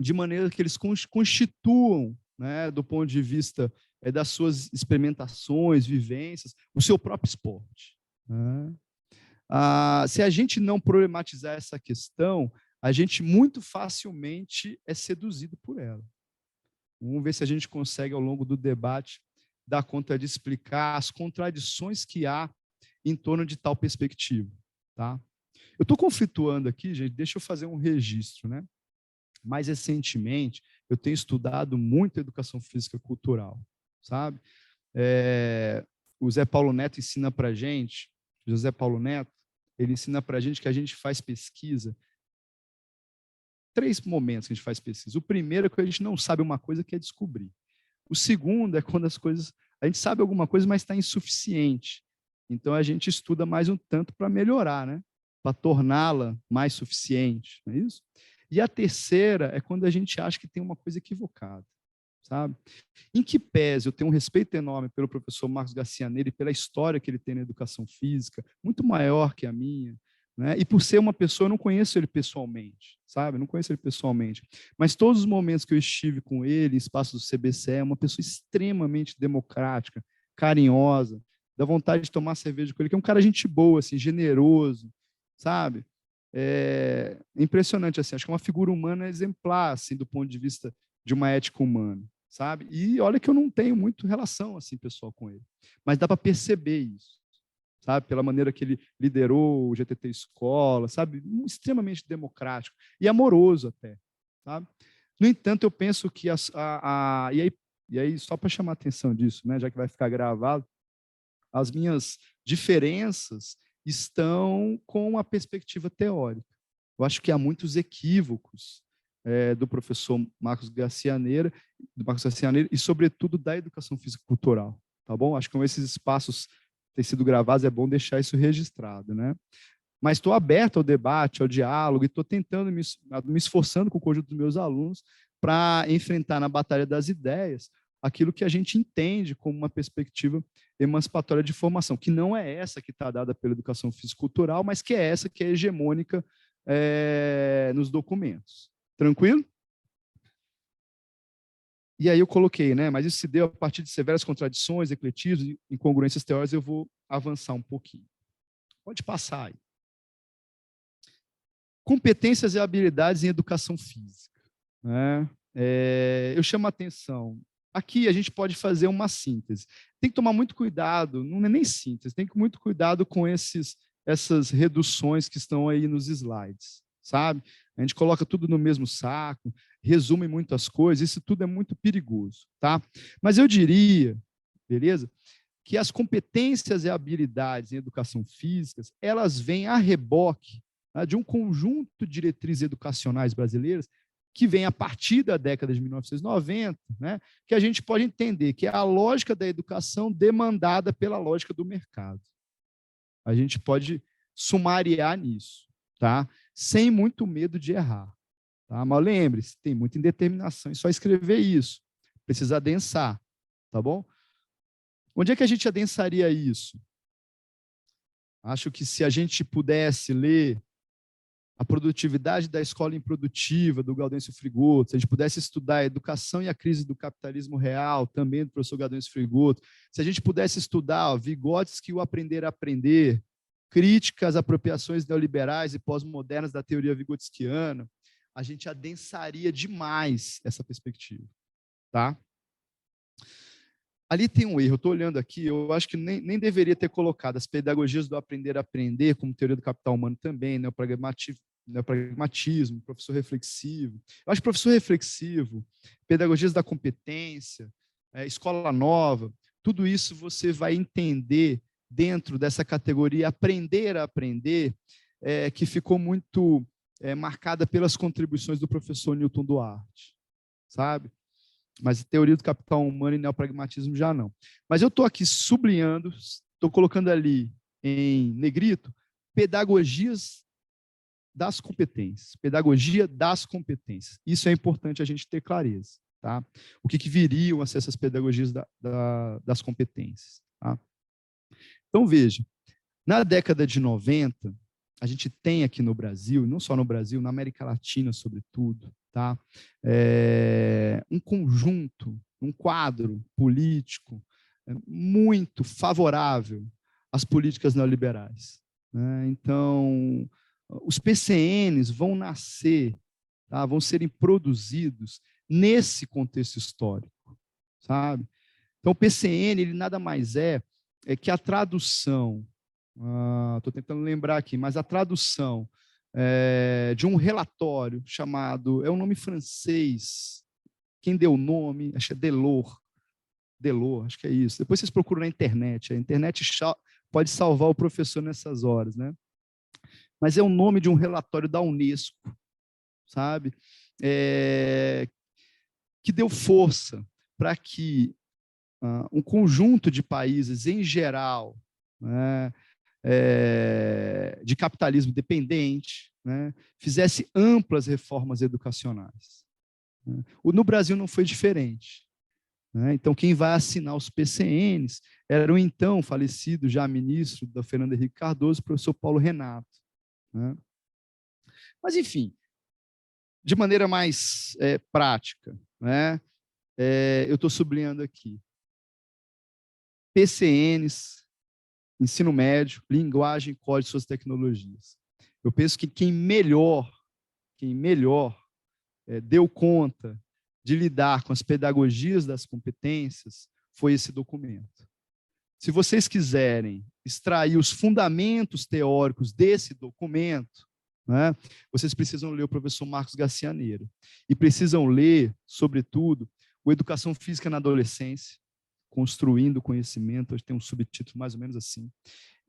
De maneira que eles constituam, né, do ponto de vista das suas experimentações, vivências, o seu próprio esporte. Né? Se a gente não problematizar essa questão, a gente muito facilmente é seduzido por ela. Vamos ver se a gente consegue, ao longo do debate, dar conta de explicar as contradições que há em torno de tal perspectiva. Tá? Eu estou conflituando aqui, gente, deixa eu fazer um registro. Né? Mais recentemente, eu tenho estudado muito a educação física cultural. Sabe? O Zé Paulo Neto ensina para a gente, José Paulo Neto, ele ensina para a gente que a gente faz pesquisa. 3 momentos que a gente faz pesquisa. O primeiro é que a gente não sabe uma coisa que é descobrir. O segundo é quando a gente sabe alguma coisa, mas está insuficiente. Então, a gente estuda mais um tanto para melhorar, né? Para torná-la mais suficiente. Não é isso? E a terceira é quando a gente acha que tem uma coisa equivocada. Sabe? Em que pese eu tenho um respeito enorme pelo professor Marcos Garcianeira e pela história que ele tem na educação física, muito maior que a minha, né? E por ser uma pessoa, eu não conheço ele pessoalmente, sabe? Eu não conheço ele pessoalmente. Mas todos os momentos que eu estive com ele, em espaços do CBCE, é uma pessoa extremamente democrática, carinhosa, dá vontade de tomar cerveja com ele, que é um cara gente boa, assim, generoso, sabe? É impressionante, assim, acho que é uma figura humana exemplar, assim, do ponto de vista de uma ética humana. Sabe? E olha que eu não tenho muito relação assim pessoal com ele, mas dá para perceber isso, sabe? Pela maneira que ele liderou o GTT Escola, sabe? Extremamente democrático e amoroso até, sabe? No entanto, eu penso que e aí só para chamar a atenção disso, né? Já que vai ficar gravado, as minhas diferenças estão com a perspectiva teórica. Eu acho que há muitos equívocos do professor Marcos Garcianeira e, sobretudo, da educação física cultural. Tá bom? Acho que com esses espaços ter sido gravados, é bom deixar isso registrado. Né? Mas estou aberto ao debate, ao diálogo, e estou tentando, me esforçando com o conjunto dos meus alunos para enfrentar na batalha das ideias aquilo que a gente entende como uma perspectiva emancipatória de formação, que não é essa que está dada pela educação físico-cultural, mas que é essa que é hegemônica nos documentos. Tranquilo? E aí eu coloquei, né? Mas isso se deu a partir de severas contradições, ecletismos e incongruências teóricas. Eu vou avançar um pouquinho. Pode passar aí. Competências e habilidades em educação física. Né? Eu chamo a atenção. Aqui a gente pode fazer uma síntese. Tem que tomar muito cuidado, não é nem síntese, tem que ter muito cuidado com essas reduções que estão aí nos slides, sabe? A gente coloca tudo no mesmo saco, resume muitas coisas, isso tudo é muito perigoso, tá? Mas eu diria, beleza? Que as competências e habilidades em educação física, elas vêm a reboque, tá, de um conjunto de diretrizes educacionais brasileiras que vem a partir da década de 1990, né, que a gente pode entender que é a lógica da educação demandada pela lógica do mercado. A gente pode sumariar nisso, tá? Sem muito medo de errar. Tá? Mas lembre-se, tem muita indeterminação, é só escrever isso. Precisa adensar, tá bom? Onde é que a gente adensaria isso? Acho que se a gente pudesse ler A Produtividade da Escola Improdutiva, do Gaudêncio Frigoto, se a gente pudesse estudar a Educação e a Crise do Capitalismo Real, também do professor Gaudêncio Frigoto, se a gente pudesse estudar Vygotsky e o Aprender a Aprender, críticas às apropriações neoliberais e pós-modernas da teoria vigotskiana, a gente adensaria demais essa perspectiva. Tá? Ali tem um erro, eu estou olhando aqui, eu acho que nem deveria ter colocado as pedagogias do aprender a aprender, como teoria do capital humano também, né, o pragmatismo, professor reflexivo. Eu acho que professor reflexivo, pedagogias da competência, escola nova, tudo isso você vai entender dentro dessa categoria aprender a aprender, que ficou muito marcada pelas contribuições do professor Newton Duarte, sabe? Mas teoria do capital humano e neopragmatismo já não. Mas eu estou aqui sublinhando, estou colocando ali em negrito, pedagogias das competências, pedagogia das competências. Isso é importante a gente ter clareza. Tá? O que viriam a ser essas pedagogias das competências. Tá? Então, veja, na década de 90, a gente tem aqui no Brasil, não só no Brasil, na América Latina, sobretudo, tá? Um conjunto, um quadro político muito favorável às políticas neoliberais. Né? Então, os PCNs vão nascer, tá? Vão serem produzidos nesse contexto histórico, sabe? Então, o PCN, ele nada mais é que a tradução, estou tentando lembrar aqui, mas a tradução de um relatório chamado, é um nome francês, quem deu o nome, acho que é Delors, acho que é isso. Depois vocês procuram na internet, a internet pode salvar o professor nessas horas, né? Mas é o nome de um relatório da Unesco, sabe? Que deu força para que um conjunto de países, em geral, né, de capitalismo dependente, né, fizesse amplas reformas educacionais. No Brasil não foi diferente. Né? Então, quem vai assinar os PCNs era o então falecido, já ministro da Fernando Henrique Cardoso, o professor Paulo Renato. Né? Mas, enfim, de maneira mais prática, né, eu estou sublinhando aqui. PCNs, ensino médio, linguagem, código e suas tecnologias. Eu penso que quem melhor deu conta de lidar com as pedagogias das competências foi esse documento. Se vocês quiserem extrair os fundamentos teóricos desse documento, né, vocês precisam ler o professor Marcos Garcianeira. E precisam ler, sobretudo, o Educação Física na Adolescência, Construindo Conhecimento, hoje tem um subtítulo mais ou menos assim,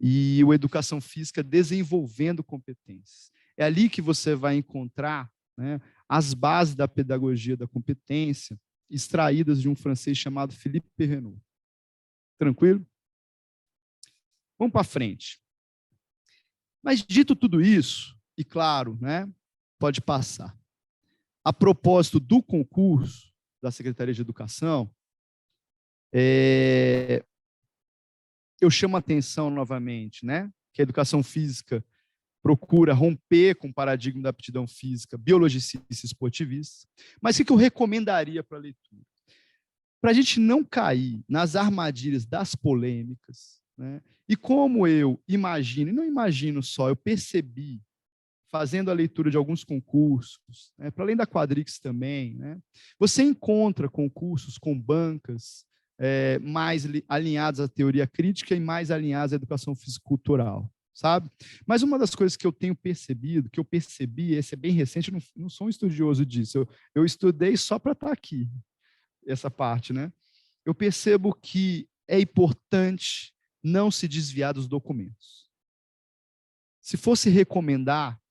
e o Educação Física Desenvolvendo Competências. É ali que você vai encontrar, né, as bases da pedagogia da competência, extraídas de um francês chamado Philippe Perrenot. Tranquilo? Vamos para frente. Mas, dito tudo isso, e claro, né, pode passar. A propósito do concurso da Secretaria de Educação, eu chamo a atenção novamente, né, que a educação física procura romper com o paradigma da aptidão física biologicista e esportivista. Mas o que eu recomendaria para a leitura? Para a gente não cair nas armadilhas das polêmicas, né, e como eu imagino, e não imagino só, eu percebi, fazendo a leitura de alguns concursos, né, para além da Quadrix também, né, você encontra concursos com bancas mais alinhados à teoria crítica e mais alinhados à educação fisicultural, sabe? Mas uma das coisas que eu tenho percebido, que eu percebi, esse é bem recente, eu não sou um estudioso disso, eu estudei só para estar aqui, essa parte, né? Eu percebo que é importante não se desviar dos documentos. Se fosse recomendar,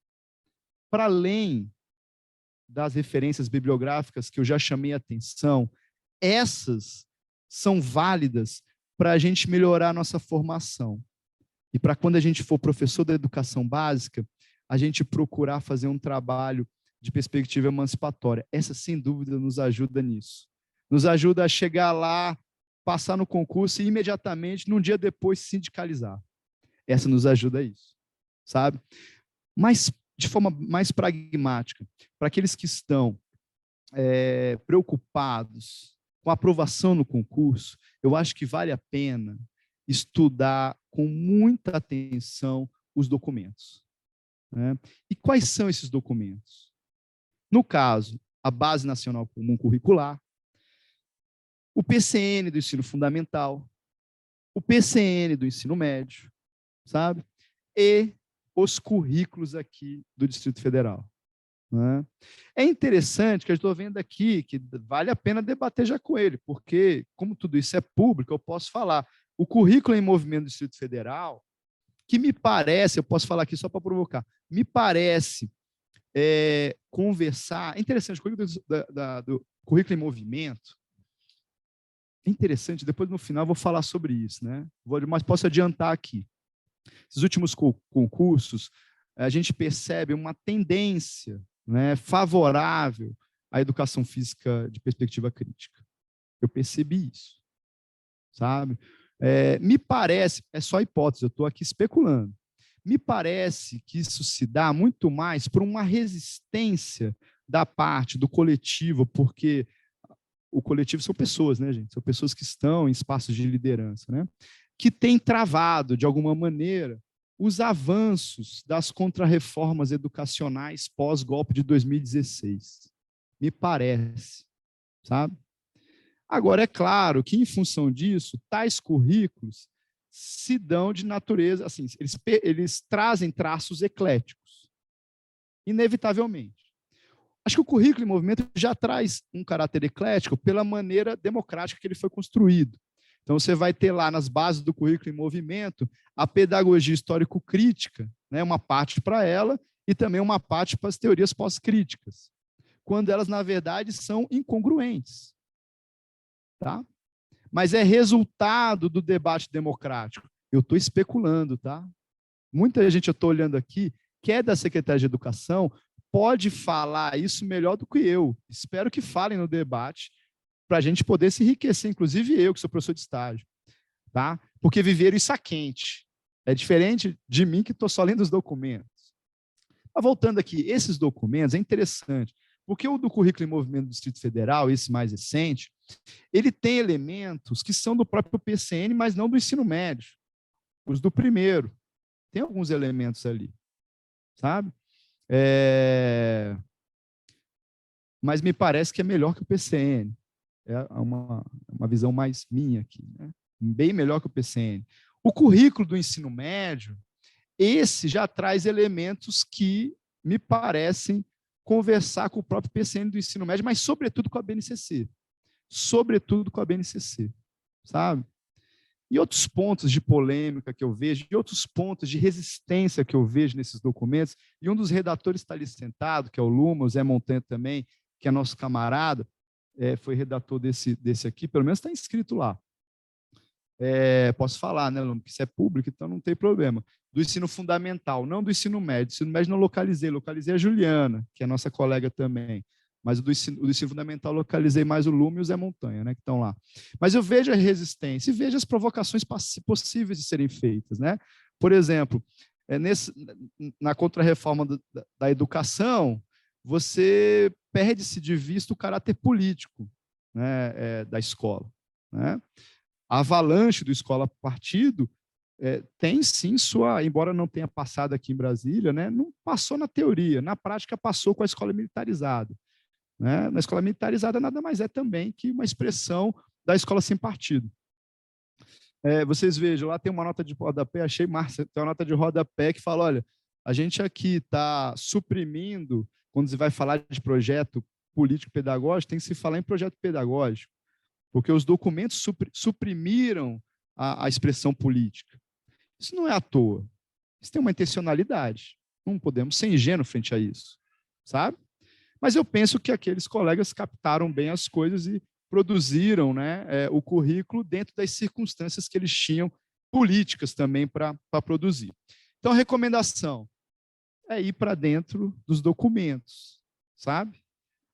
para além das referências bibliográficas que eu já chamei a atenção, essas são válidas para a gente melhorar a nossa formação. E para quando a gente for professor da educação básica, a gente procurar fazer um trabalho de perspectiva emancipatória. Essa, sem dúvida, nos ajuda nisso. Nos ajuda a chegar lá, passar no concurso e imediatamente, num dia depois, se sindicalizar. essa nos ajuda a isso, sabe? Mas, de forma mais pragmática, para aqueles que estão preocupados com a aprovação no concurso, eu acho que vale a pena estudar com muita atenção os documentos, né? E quais são esses documentos? No caso, a Base Nacional Comum Curricular, o PCN do ensino fundamental, o PCN do ensino médio, sabe? E os currículos aqui do Distrito Federal, né? É interessante que eu estou vendo aqui que vale a pena debater já com ele, porque, como tudo isso é público, eu posso falar. O currículo em movimento do Distrito Federal, que me parece, eu posso falar aqui só para provocar, me parece conversar. É interessante, o currículo do currículo em movimento é interessante, depois no final eu vou falar sobre isso, né? Mas posso adiantar aqui. Esses últimos concursos, a gente percebe uma tendência, né, favorável à educação física de perspectiva crítica. Eu percebi isso, sabe? Me parece, é só hipótese, eu estou aqui especulando, me parece que isso se dá muito mais por uma resistência da parte do coletivo, porque o coletivo são pessoas, né, gente? São pessoas que estão em espaços de liderança, né? Que têm travado, de alguma maneira, os avanços das contrarreformas educacionais pós-golpe de 2016. Me parece, sabe? Agora, é claro que, em função disso, tais currículos se dão de natureza, assim, eles trazem traços ecléticos, inevitavelmente. Acho que o currículo em movimento já traz um caráter eclético pela maneira democrática que ele foi construído. Então, você vai ter lá nas bases do currículo em movimento a pedagogia histórico-crítica, né, uma parte para ela e também uma parte para as teorias pós-críticas, quando elas, na verdade, são incongruentes. Tá? Mas é resultado do debate democrático. Eu estou especulando, tá? Muita gente, eu estou olhando aqui, que é da Secretaria de Educação, pode falar isso melhor do que eu. Espero que falem no debate, para a gente poder se enriquecer, inclusive eu, que sou professor de estágio, tá? Porque viveram isso a quente. É diferente de mim, que estou só lendo os documentos. Mas voltando aqui, esses documentos, é interessante, porque o do currículo em movimento do Distrito Federal, esse mais recente, ele tem elementos que são do próprio PCN, mas não do ensino médio. Os do primeiro. Tem alguns elementos ali, sabe? Mas me parece que é melhor que o PCN. É uma visão mais minha aqui, né? Bem melhor que o PCN. O currículo do ensino médio, esse já traz elementos que me parecem conversar com o próprio PCN do ensino médio, mas sobretudo com a BNCC. Sobretudo com a BNCC, sabe? E outros pontos de polêmica que eu vejo, e outros pontos de resistência que eu vejo nesses documentos, e um dos redatores está ali sentado, que é o Luma, o Zé Montanha também, que é nosso camarada, foi redator desse aqui, pelo menos está inscrito lá. Posso falar, né, Luma, que isso é público, então não tem problema. Do ensino fundamental, não do ensino médio. Do ensino médio não localizei a Juliana, que é nossa colega também. Mas o do ensino fundamental localizei mais o Lume e o Zé Montanha, né, que estão lá. Mas eu vejo a resistência e vejo as provocações possíveis de serem feitas, né? Por exemplo, na contrarreforma da educação, você perde-se de vista o caráter político, né, da escola, né? A avalanche do escola-partido tem sim embora não tenha passado aqui em Brasília, né, não passou na teoria, na prática passou com a escola militarizada. Né? Na escola militarizada nada mais é também que uma expressão da escola sem partido. Vocês vejam, lá tem uma nota de rodapé, achei massa, tem uma nota de rodapé que fala, olha, a gente aqui está suprimindo, quando se vai falar de projeto político-pedagógico, tem que se falar em projeto pedagógico, porque os documentos suprimiram a expressão política. Isso não é à toa, isso tem uma intencionalidade, não podemos ser ingênuos frente a isso, sabe? Mas eu penso que aqueles colegas captaram bem as coisas e produziram, né, o currículo dentro das circunstâncias que eles tinham políticas também para produzir. Então, a recomendação é ir para dentro dos documentos, sabe?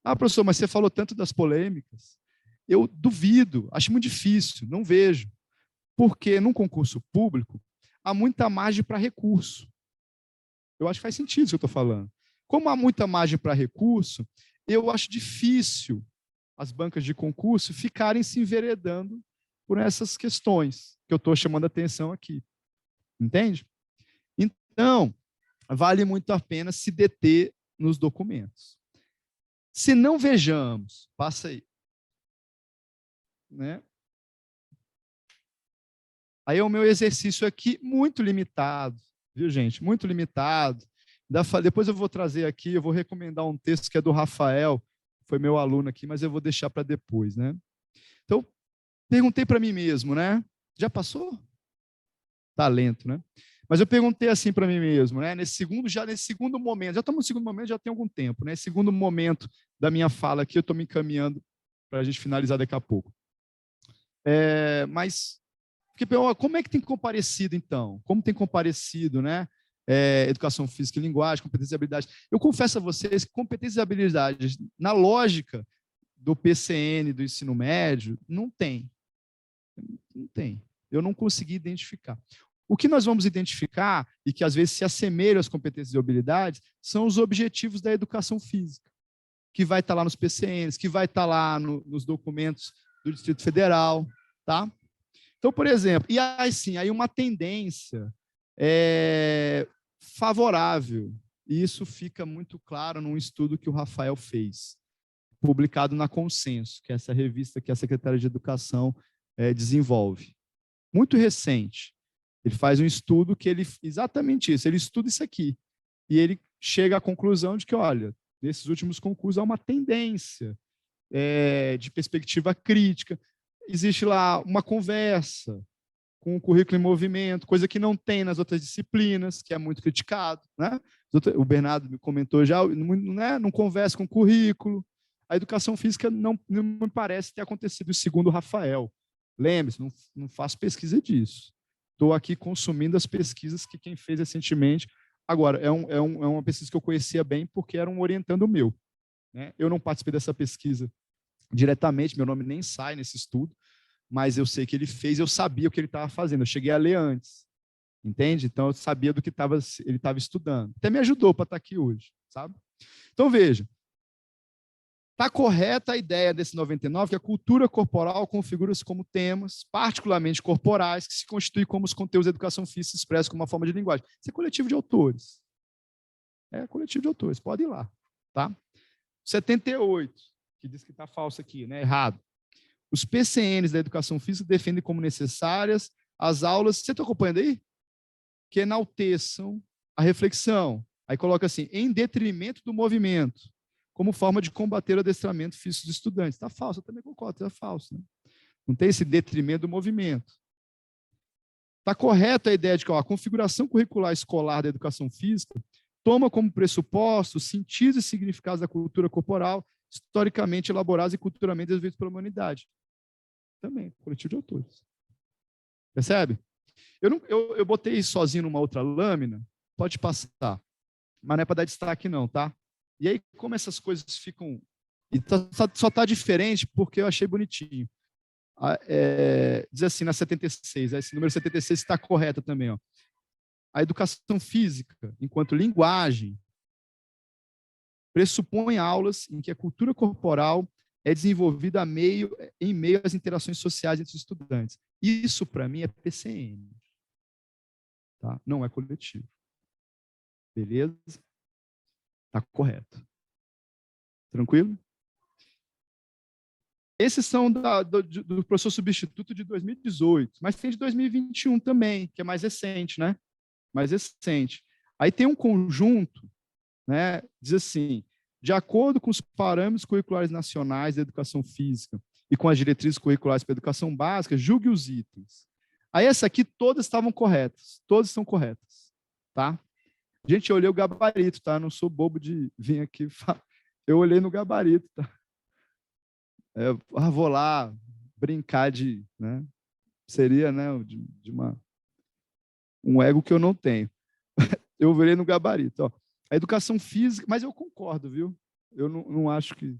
Ah, professor, mas você falou tanto das polêmicas. Eu duvido, acho muito difícil, não vejo. Porque, num concurso público, há muita margem para recurso. Eu acho que faz sentido isso que eu estou falando. Como há muita margem para recurso, eu acho difícil as bancas de concurso ficarem se enveredando por essas questões que eu estou chamando a atenção aqui. Entende? Então, vale muito a pena se deter nos documentos. Se não vejamos, passa aí. Né? Aí é o meu exercício aqui muito limitado, viu, gente? Muito limitado. Depois eu vou trazer aqui, eu vou recomendar um texto que é do Rafael, foi meu aluno aqui, mas eu vou deixar para depois, né? Então, perguntei para mim mesmo, né? Já passou? Tá lento, né? Mas eu perguntei assim para mim mesmo, né? Nesse segundo momento, já estamos no segundo momento, já tem algum tempo, né? Segundo momento da minha fala aqui, eu estou me encaminhando para a gente finalizar daqui a pouco. Mas, como é que tem comparecido, então? Como tem comparecido, né? Educação física e linguagem, competência e habilidade. Eu confesso a vocês que competências e habilidades, na lógica do PCN, do ensino médio, não tem. Não tem. Eu não consegui identificar. O que nós vamos identificar, e que às vezes se assemelha às competências e habilidades, são os objetivos da educação física, que vai estar lá nos PCNs, que vai estar lá nos documentos do Distrito Federal, tá? Então, por exemplo, e aí uma tendência favorável, e isso fica muito claro num estudo que o Rafael fez, publicado na Consenso, que é essa revista que a Secretaria de Educação desenvolve. Muito recente. Ele faz um estudo que exatamente isso, ele estuda isso aqui, e ele chega à conclusão de que, olha, nesses últimos concursos há uma tendência de perspectiva crítica, existe lá uma conversa com o currículo em movimento, coisa que não tem nas outras disciplinas, que é muito criticado, né? O Bernardo me comentou já, né? Não conversa com o currículo. A educação física não me parece ter acontecido, segundo o Rafael. Lembre-se, não faço pesquisa disso. Estou aqui consumindo as pesquisas que quem fez recentemente. Agora, é uma pesquisa que eu conhecia bem porque era um orientando meu, né? Eu não participei dessa pesquisa diretamente, meu nome nem sai nesse estudo, mas eu sei que ele fez, eu sabia o que ele estava fazendo, eu cheguei a ler antes, entende? Então, eu sabia do que ele estava estudando. Até me ajudou para estar aqui hoje, sabe? Então, veja, está correta a ideia desse 99, que a cultura corporal configura-se como temas, particularmente corporais, que se constituem como os conteúdos da educação física se expressam como uma forma de linguagem. Isso é coletivo de autores. É coletivo de autores, pode ir lá, tá? 78. Que diz que está falso aqui, né? Errado. Os PCNs da educação física defendem como necessárias as aulas, você está acompanhando aí? Que enalteçam a reflexão. Aí coloca assim, em detrimento do movimento, como forma de combater o adestramento físico dos estudantes. Está falso, eu também concordo, é falso, né? Não tem esse detrimento do movimento. Está correta a ideia de que a configuração curricular escolar da educação física toma como pressuposto os sentidos e significados da cultura corporal historicamente elaborados e culturalmente desenvolvidos pela humanidade. Também, coletivo de autores. Percebe? Eu botei sozinho numa outra lâmina, pode passar, mas não é para dar destaque não, tá? E aí, como essas coisas ficam... E só está diferente porque eu achei bonitinho. Diz assim, na 76, esse número 76 está correto também. Ó. A educação física, enquanto linguagem, pressupõe aulas em que a cultura corporal é desenvolvida em meio às interações sociais entre os estudantes. Isso, para mim, é PCN. Tá? Não é coletivo. Beleza? Está correto. Tranquilo? Esses são do professor substituto de 2018, mas tem de 2021 também, que é mais recente, né? Mais recente. Aí tem um conjunto, né? Diz assim, de acordo com os parâmetros curriculares nacionais da educação física e com as diretrizes curriculares para a educação básica, julgue os itens. Aí essa aqui todas estavam corretas, todas estão corretas, tá? Gente, eu olhei o gabarito, tá? Não sou bobo de vir aqui, eu olhei no gabarito, tá? Vou lá brincar de, né? Seria, né, um ego que eu não tenho. Eu olhei no gabarito, ó. A educação física, mas eu concordo, viu? Eu não acho que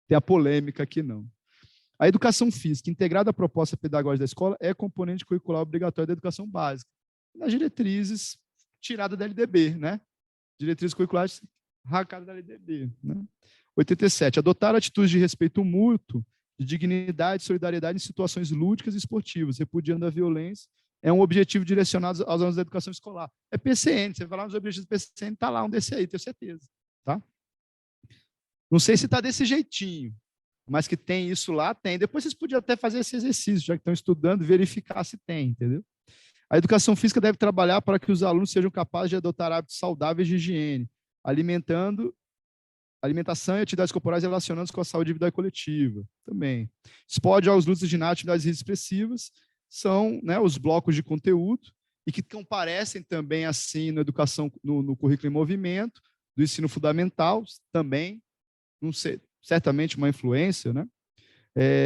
tem a polêmica aqui, não. A educação física integrada à proposta pedagógica da escola é componente curricular obrigatório da educação básica. nas diretrizes tiradas da LDB, né? Diretrizes curriculares arrancadas da LDB, né? 87. Adotar atitudes de respeito mútuo, de dignidade e solidariedade em situações lúdicas e esportivas, repudiando a violência, é um objetivo direcionado aos alunos da educação escolar. É PCN, você vai lá nos objetivos do PCN, está lá um desse aí, tenho certeza. Tá? Não sei se está desse jeitinho, mas que tem isso lá, tem. Depois vocês podiam até fazer esse exercício, já que estão estudando, verificar se tem, entendeu? A educação física deve trabalhar para que os alunos sejam capazes de adotar hábitos saudáveis de higiene, alimentação e atividades corporais relacionadas com a saúde individual e coletiva. Também. Esporte, jogos, lutas, ginástica, atividades expressivas são, né, os blocos de conteúdo e que comparecem também assim na educação, no currículo em movimento, do ensino fundamental, também, não sei, certamente uma influência, né?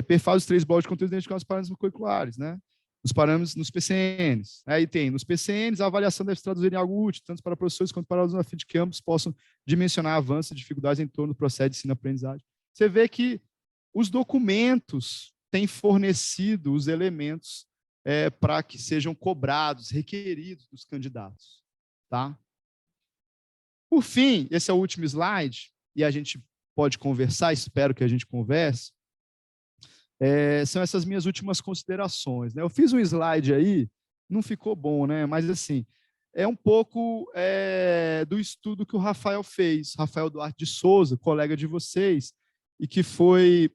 Perfaz os 3 blocos de conteúdo dentro dos parâmetros curriculares, né? Os parâmetros nos PCNs. Aí tem, nos PCNs, a avaliação deve se traduzir em algo útil, tanto para professores quanto para alunos, a fim de que ambos possam dimensionar avanços e dificuldades em torno do processo de ensino-aprendizagem. Você vê que os documentos têm fornecido os elementos para que sejam cobrados, requeridos dos candidatos. Tá? Por fim, esse é o último slide, e a gente pode conversar, espero que a gente converse, são essas minhas últimas considerações. Né? Eu fiz um slide aí, não ficou bom, né? Mas assim, é um pouco do estudo que o Rafael fez, Rafael Duarte de Souza, colega de vocês, e que foi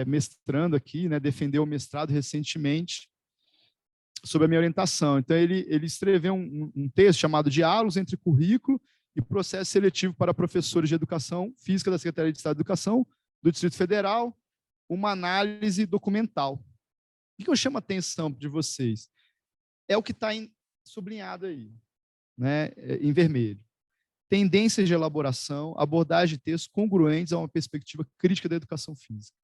mestrando aqui, né? Defendeu o mestrado recentemente sobre a minha orientação. Então, ele escreveu um texto chamado Diálogos entre Currículo e Processo Seletivo para Professores de Educação Física da Secretaria de Estado de Educação do Distrito Federal, uma análise documental. O que eu chamo a atenção de vocês? É o que está sublinhado aí, né, em vermelho. Tendências de elaboração, abordagem de textos congruentes a uma perspectiva crítica da educação física.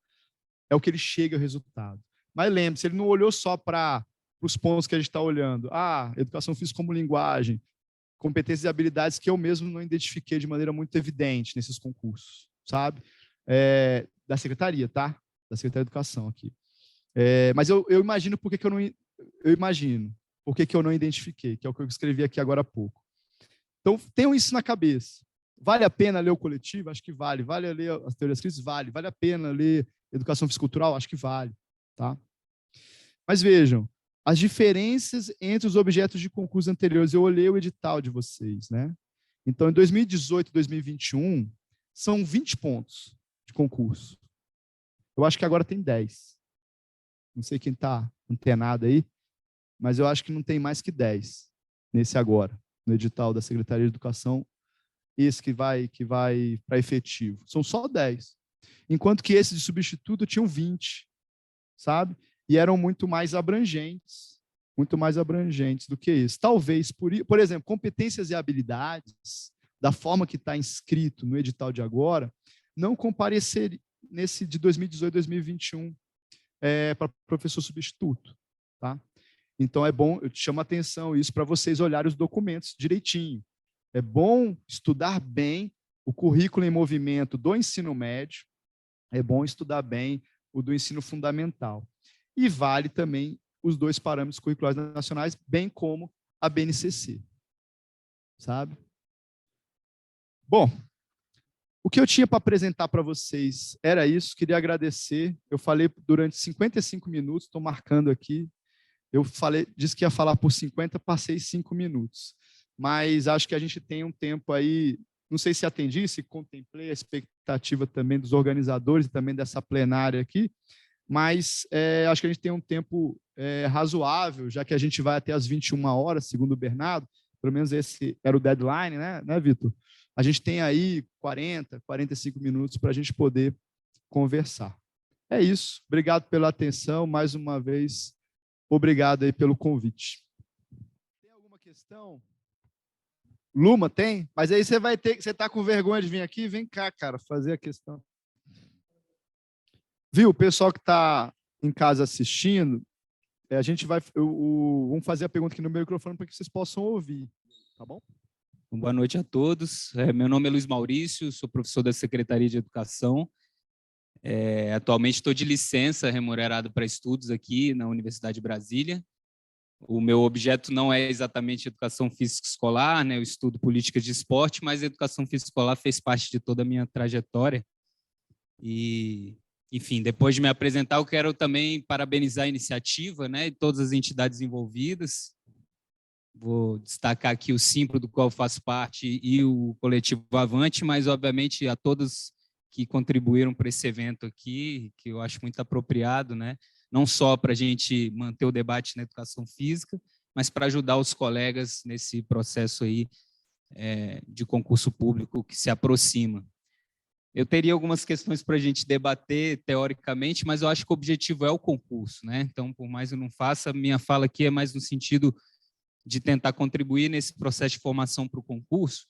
É o que ele chega ao resultado. Mas lembre-se, ele não olhou só para os pontos que a gente está olhando. Educação física como linguagem, competências e habilidades que eu mesmo não identifiquei de maneira muito evidente nesses concursos, sabe? Da secretaria, tá? Da Secretaria de Educação aqui. Mas eu imagino por que eu não... Eu imagino por que eu não identifiquei, que é o que eu escrevi aqui agora há pouco. Então, tenham isso na cabeça. Vale a pena ler o coletivo? Acho que vale. Vale ler as teorias críticas? Vale. Vale a pena ler educação fisicultural? Acho que vale. Tá? Mas vejam, as diferenças entre os objetos de concurso anteriores. Eu olhei o edital de vocês, né? Então, em 2018 e 2021, são 20 pontos de concurso. Eu acho que agora tem 10. Não sei quem está antenado aí, mas eu acho que não tem mais que 10 nesse agora, no edital da Secretaria de Educação, esse que vai para efetivo. São só 10. Enquanto que esses de substituto tinham 20, sabe? E eram muito mais abrangentes do que esse. Talvez, por exemplo, competências e habilidades, da forma que está inscrito no edital de agora, não comparecer nesse de 2018 e 2021 para professor substituto. Tá? Então, é bom, eu te chamo a atenção isso para vocês olharem os documentos direitinho. É bom estudar bem o currículo em movimento do ensino médio, é bom estudar bem o do ensino fundamental. E vale também os 2 parâmetros curriculares nacionais, bem como a BNCC. Sabe? Bom, o que eu tinha para apresentar para vocês era isso. Queria agradecer. Eu falei durante 55 minutos, estou marcando aqui. Eu disse que ia falar por 50, passei 5 minutos. Mas acho que a gente tem um tempo aí, não sei se atendi, se contemplei a expectativa também dos organizadores e também dessa plenária aqui, mas acho que a gente tem um tempo razoável, já que a gente vai até as 21 horas, segundo o Bernardo, pelo menos esse era o deadline, né, Vitor? A gente tem aí 40, 45 minutos para a gente poder conversar. É isso. Obrigado pela atenção. Mais uma vez, obrigado aí pelo convite. Tem alguma questão? Luma, tem? Mas aí você vai ter... Você está com vergonha de vir aqui? Vem cá, cara, fazer a questão. Viu? O pessoal que está em casa assistindo, a gente vai... vamos fazer a pergunta aqui no meu microfone para que vocês possam ouvir. Tá bom? Boa noite a todos. Meu nome é Luiz Maurício, sou professor da Secretaria de Educação. Atualmente estou de licença remunerado para estudos aqui na Universidade de Brasília. O meu objeto não é exatamente educação física escolar, né? Eu estudo políticas de esporte, mas a educação física escolar fez parte de toda a minha trajetória. E, enfim, depois de me apresentar, eu quero também parabenizar a iniciativa, né, e todas as entidades envolvidas. Vou destacar aqui o Simpro, do qual eu faço parte, e o Coletivo Avante, mas, obviamente, a todos que contribuíram para esse evento aqui, que eu acho muito apropriado, né? Não só para a gente manter o debate na educação física, mas para ajudar os colegas nesse processo aí de concurso público que se aproxima. Eu teria algumas questões para a gente debater teoricamente, mas eu acho que o objetivo é o concurso, né? Então, por mais eu não faça, minha fala aqui é mais no sentido de tentar contribuir nesse processo de formação para o concurso.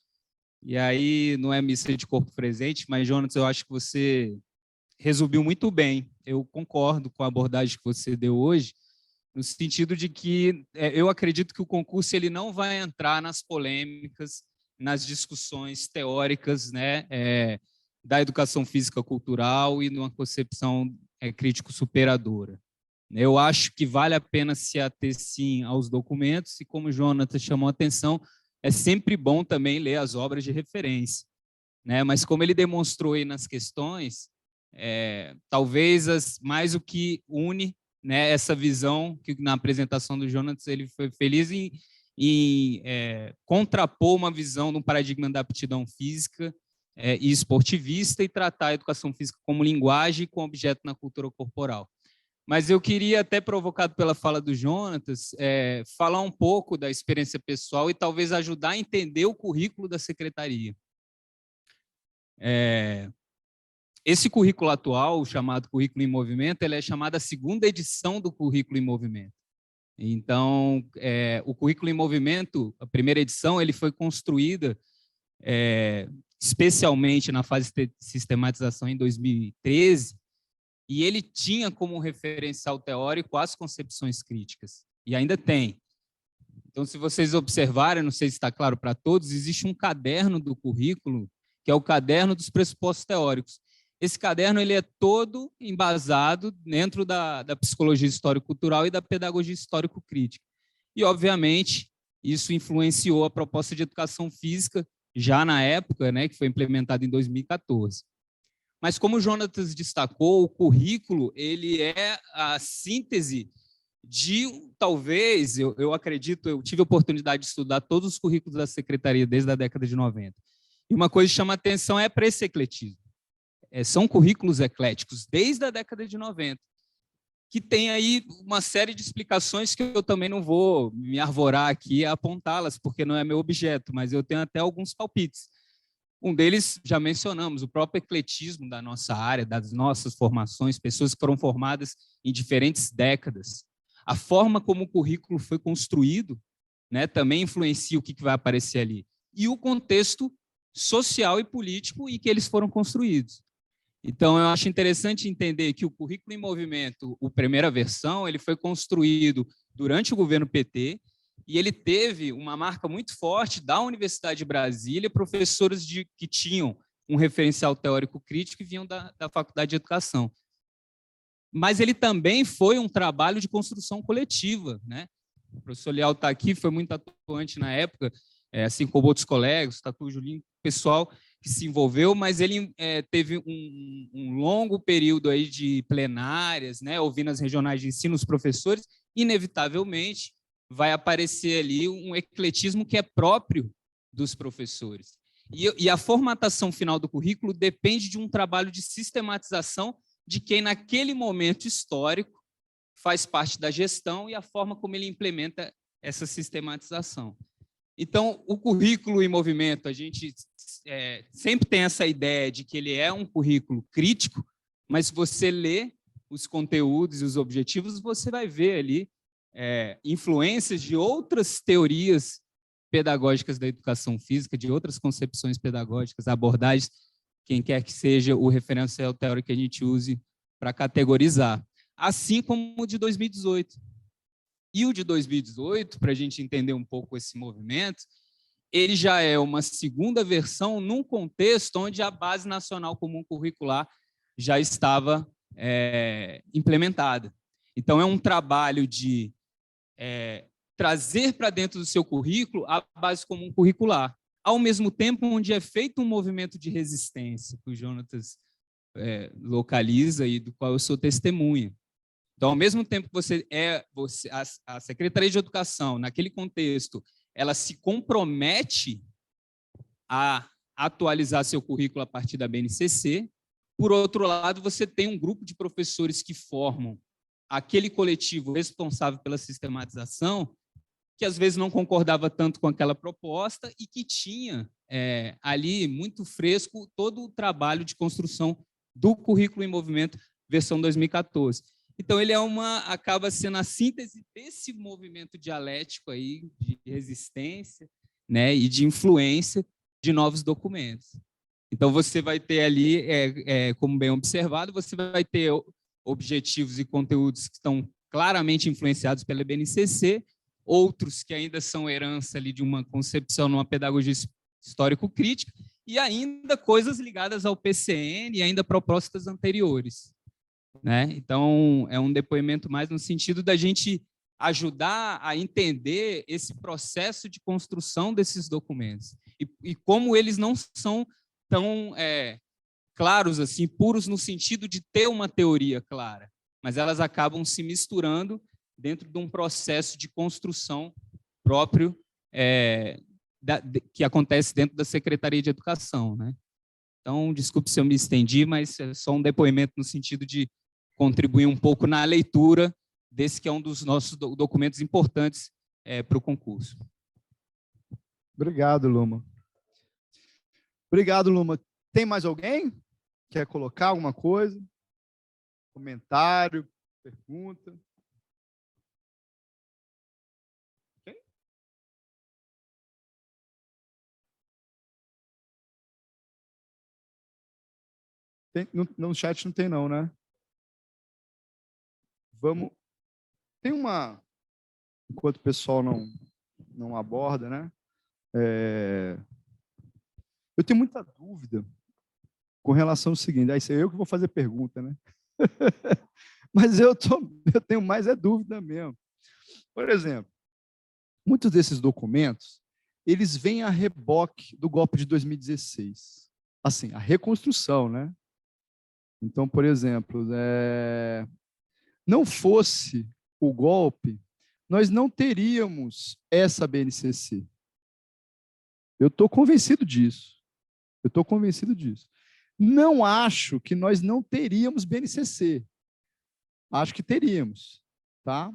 E aí, não é missa de corpo presente, mas, Jonas, eu acho que você resumiu muito bem. Eu concordo com a abordagem que você deu hoje, no sentido de que eu acredito que o concurso ele não vai entrar nas polêmicas, nas discussões teóricas, né, da educação física cultural e numa concepção crítico-superadora. Eu acho que vale a pena se ater, sim, aos documentos, e como o Jonathan chamou a atenção, é sempre bom também ler as obras de referência, né? Mas como ele demonstrou aí nas questões, talvez mais o que une, né, essa visão, que na apresentação do Jonathan ele foi feliz em contrapor uma visão de um paradigma da aptidão física e esportivista e tratar a educação física como linguagem com objeto na cultura corporal. Mas eu queria, até provocado pela fala do Jonatas, falar um pouco da experiência pessoal e talvez ajudar a entender o currículo da secretaria. Esse currículo atual, chamado Currículo em Movimento, ele é chamado a segunda edição do Currículo em Movimento. Então, o Currículo em Movimento, a primeira edição, ele foi construída especialmente na fase de sistematização em 2013, e ele tinha como referencial teórico as concepções críticas, e ainda tem. Então, se vocês observarem, não sei se está claro para todos, existe um caderno do currículo, que é o caderno dos pressupostos teóricos. Esse caderno ele é todo embasado dentro da psicologia histórico-cultural e da pedagogia histórico-crítica. E, obviamente, isso influenciou a proposta de educação física, já na época, né, que foi implementada em 2014. Mas, como o Jonatas destacou, o currículo ele é a síntese de, talvez, eu acredito, eu tive a oportunidade de estudar todos os currículos da Secretaria desde a década de 90. E uma coisa que chama atenção é para esse ecletismo. São currículos ecléticos desde a década de 90, que tem aí uma série de explicações que eu também não vou me arvorar aqui a apontá-las, porque não é meu objeto, mas eu tenho até alguns palpites. Um deles, já mencionamos, o próprio ecletismo da nossa área, das nossas formações, pessoas que foram formadas em diferentes décadas. A forma como o currículo foi construído, né, também influencia o que vai aparecer ali. E o contexto social e político em que eles foram construídos. Então, eu acho interessante entender que o Currículo em Movimento, a primeira versão, ele foi construído durante o governo PT, e ele teve uma marca muito forte da Universidade de Brasília, professores que tinham um referencial teórico crítico e vinham da Faculdade de Educação. Mas ele também foi um trabalho de construção coletiva, né? O professor Leal está aqui, foi muito atuante na época, assim como outros colegas, o Tatu, o Julinho, pessoal que se envolveu, mas ele teve um longo período aí de plenárias, né? Ouvindo as regionais de ensino, os professores, inevitavelmente, vai aparecer ali um ecletismo que é próprio dos professores. E a formatação final do currículo depende de um trabalho de sistematização de quem, naquele momento histórico, faz parte da gestão e a forma como ele implementa essa sistematização. Então, o currículo em movimento, a gente sempre tem essa ideia de que ele é um currículo crítico, mas se você lê os conteúdos e os objetivos, você vai ver ali influências de outras teorias pedagógicas da educação física, de outras concepções pedagógicas, abordagens, quem quer que seja o referencial teórico que a gente use para categorizar, assim como o de 2018. E o de 2018, para a gente entender um pouco esse movimento, ele já é uma segunda versão num contexto onde a Base Nacional Comum Curricular já estava implementada. Então, é um trabalho de trazer para dentro do seu currículo a base comum curricular, ao mesmo tempo onde é feito um movimento de resistência, que o Jonatas localiza e do qual eu sou testemunha. Então, ao mesmo tempo que a Secretaria de Educação, naquele contexto, ela se compromete a atualizar seu currículo a partir da BNCC, por outro lado, você tem um grupo de professores que formam aquele coletivo responsável pela sistematização, que às vezes não concordava tanto com aquela proposta e que tinha ali muito fresco todo o trabalho de construção do currículo em movimento versão 2014. Então, ele acaba sendo a síntese desse movimento dialético aí de resistência, né, e de influência de novos documentos. Então, você vai ter ali, como bem observado, você vai ter objetivos e conteúdos que estão claramente influenciados pela BNCC, outros que ainda são herança ali de uma concepção numa pedagogia histórico-crítica, e ainda coisas ligadas ao PCN e ainda propostas anteriores, né? Então, é um depoimento mais no sentido da gente ajudar a entender esse processo de construção desses documentos e como eles não são tão claros, assim, puros no sentido de ter uma teoria clara, mas elas acabam se misturando dentro de um processo de construção próprio que acontece dentro da Secretaria de Educação, né? Então, desculpe se eu me estendi, mas é só um depoimento no sentido de contribuir um pouco na leitura desse que é um dos nossos documentos importantes para o concurso. Obrigado, Luma. Obrigado, Luma. Tem mais alguém? Quer colocar alguma coisa? Comentário, pergunta? Quem? No chat não tem não, né? Vamos... Tem uma... Enquanto o pessoal não aborda, né? Eu tenho muita dúvida com relação ao seguinte, isso é eu que vou fazer pergunta, né? Mas eu tenho mais dúvida mesmo. Por exemplo, muitos desses documentos, eles vêm a reboque do golpe de 2016. Assim, a reconstrução, né? Então, por exemplo, não fosse o golpe, nós não teríamos essa BNCC. Eu estou convencido disso. Não acho que nós não teríamos BNCC. Acho que teríamos, tá?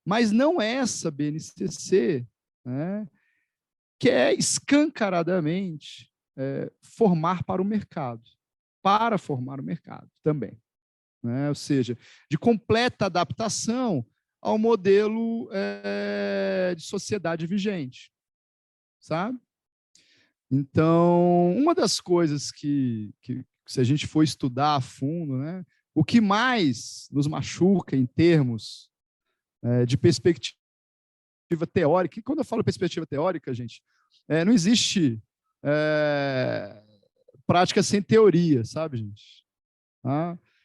Mas não essa BNCC, né, que é escancaradamente formar para o mercado, também, né? Ou seja, de completa adaptação ao modelo de sociedade vigente, sabe? Então, uma das coisas que se a gente for estudar a fundo, né, o que mais nos machuca em termos de perspectiva teórica, e quando eu falo perspectiva teórica, gente, não existe prática sem teoria, sabe, gente?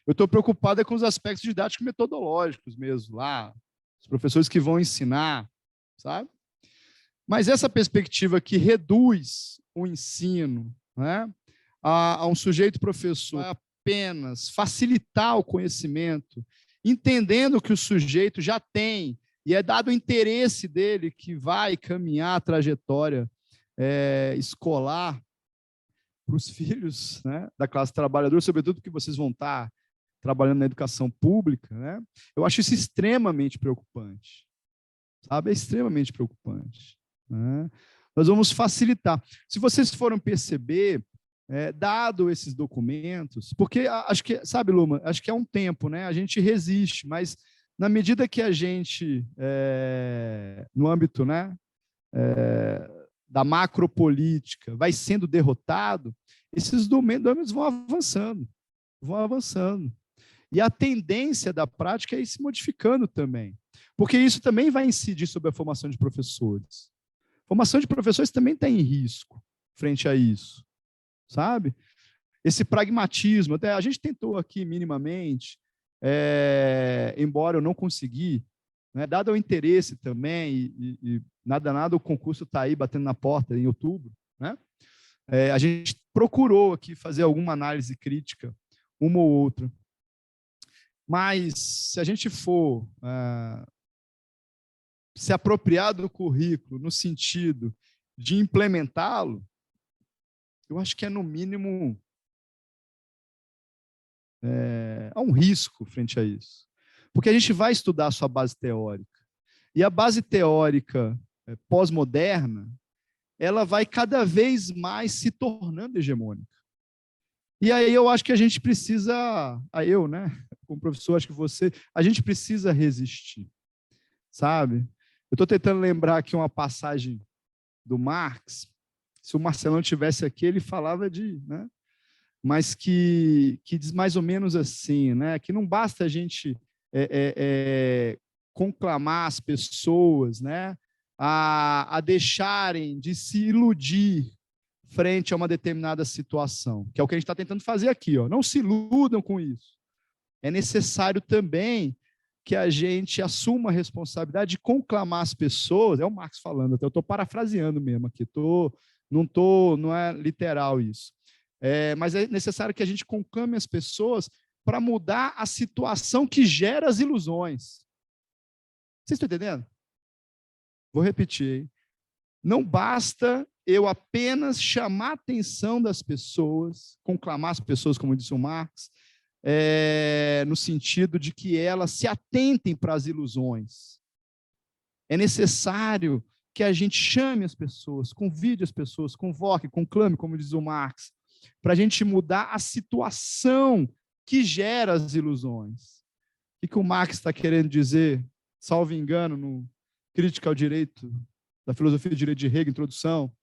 Eu estou preocupado com os aspectos didáticos metodológicos mesmo, lá, os professores que vão ensinar, sabe? Mas essa perspectiva que reduz o ensino, né, a um sujeito professor apenas facilitar o conhecimento, entendendo que o sujeito já tem, e é dado o interesse dele que vai caminhar a trajetória escolar para os filhos, né, da classe trabalhadora, sobretudo que vocês vão estar trabalhando na educação pública, né, eu acho isso extremamente preocupante, sabe? É extremamente preocupante. Né? Nós vamos facilitar. Se vocês foram perceber, dado esses documentos, porque acho que, sabe, Luma, acho que é um tempo, né? A gente resiste, mas na medida que a gente, no âmbito, né, da macropolítica, vai sendo derrotado, esses documentos vão avançando. E a tendência da prática é ir se modificando também, porque isso também vai incidir sobre a formação de professores. Formação de professores também está em risco frente a isso, sabe? Esse pragmatismo, até a gente tentou aqui minimamente, embora eu não consegui né? Dado o interesse também, e nada, o concurso está aí batendo na porta em outubro, né? A gente procurou aqui fazer alguma análise crítica, uma ou outra. Mas, se a gente for se apropriar do currículo no sentido de implementá-lo, eu acho que é, no mínimo, há um risco frente a isso. Porque a gente vai estudar a sua base teórica. E a base teórica pós-moderna, ela vai cada vez mais se tornando hegemônica. E aí eu acho que a gente precisa, né, como professor, acho que você, a gente precisa resistir, sabe? Eu estou tentando lembrar aqui uma passagem do Marx. Se o Marcelão tivesse aqui, ele falava né, mas que diz mais ou menos assim, né, que não basta a gente conclamar as pessoas, né, a deixarem de se iludir frente a uma determinada situação, que é o que a gente está tentando fazer aqui. Ó. Não se iludam com isso. É necessário também que a gente assuma a responsabilidade de conclamar as pessoas, é o Marx falando, até eu estou parafraseando mesmo aqui, não é literal isso, mas é necessário que a gente conclame as pessoas para mudar a situação que gera as ilusões. Vocês estão entendendo? Vou repetir, hein? Não basta eu apenas chamar a atenção das pessoas, conclamar as pessoas, como disse o Marx, no sentido de que elas se atentem para as ilusões. É necessário que a gente chame as pessoas, convide as pessoas, convoque, conclame, como diz o Marx, para a gente mudar a situação que gera as ilusões. O que o Marx está querendo dizer, salvo engano, no Crítica ao Direito, da Filosofia do Direito de Hegel, introdução?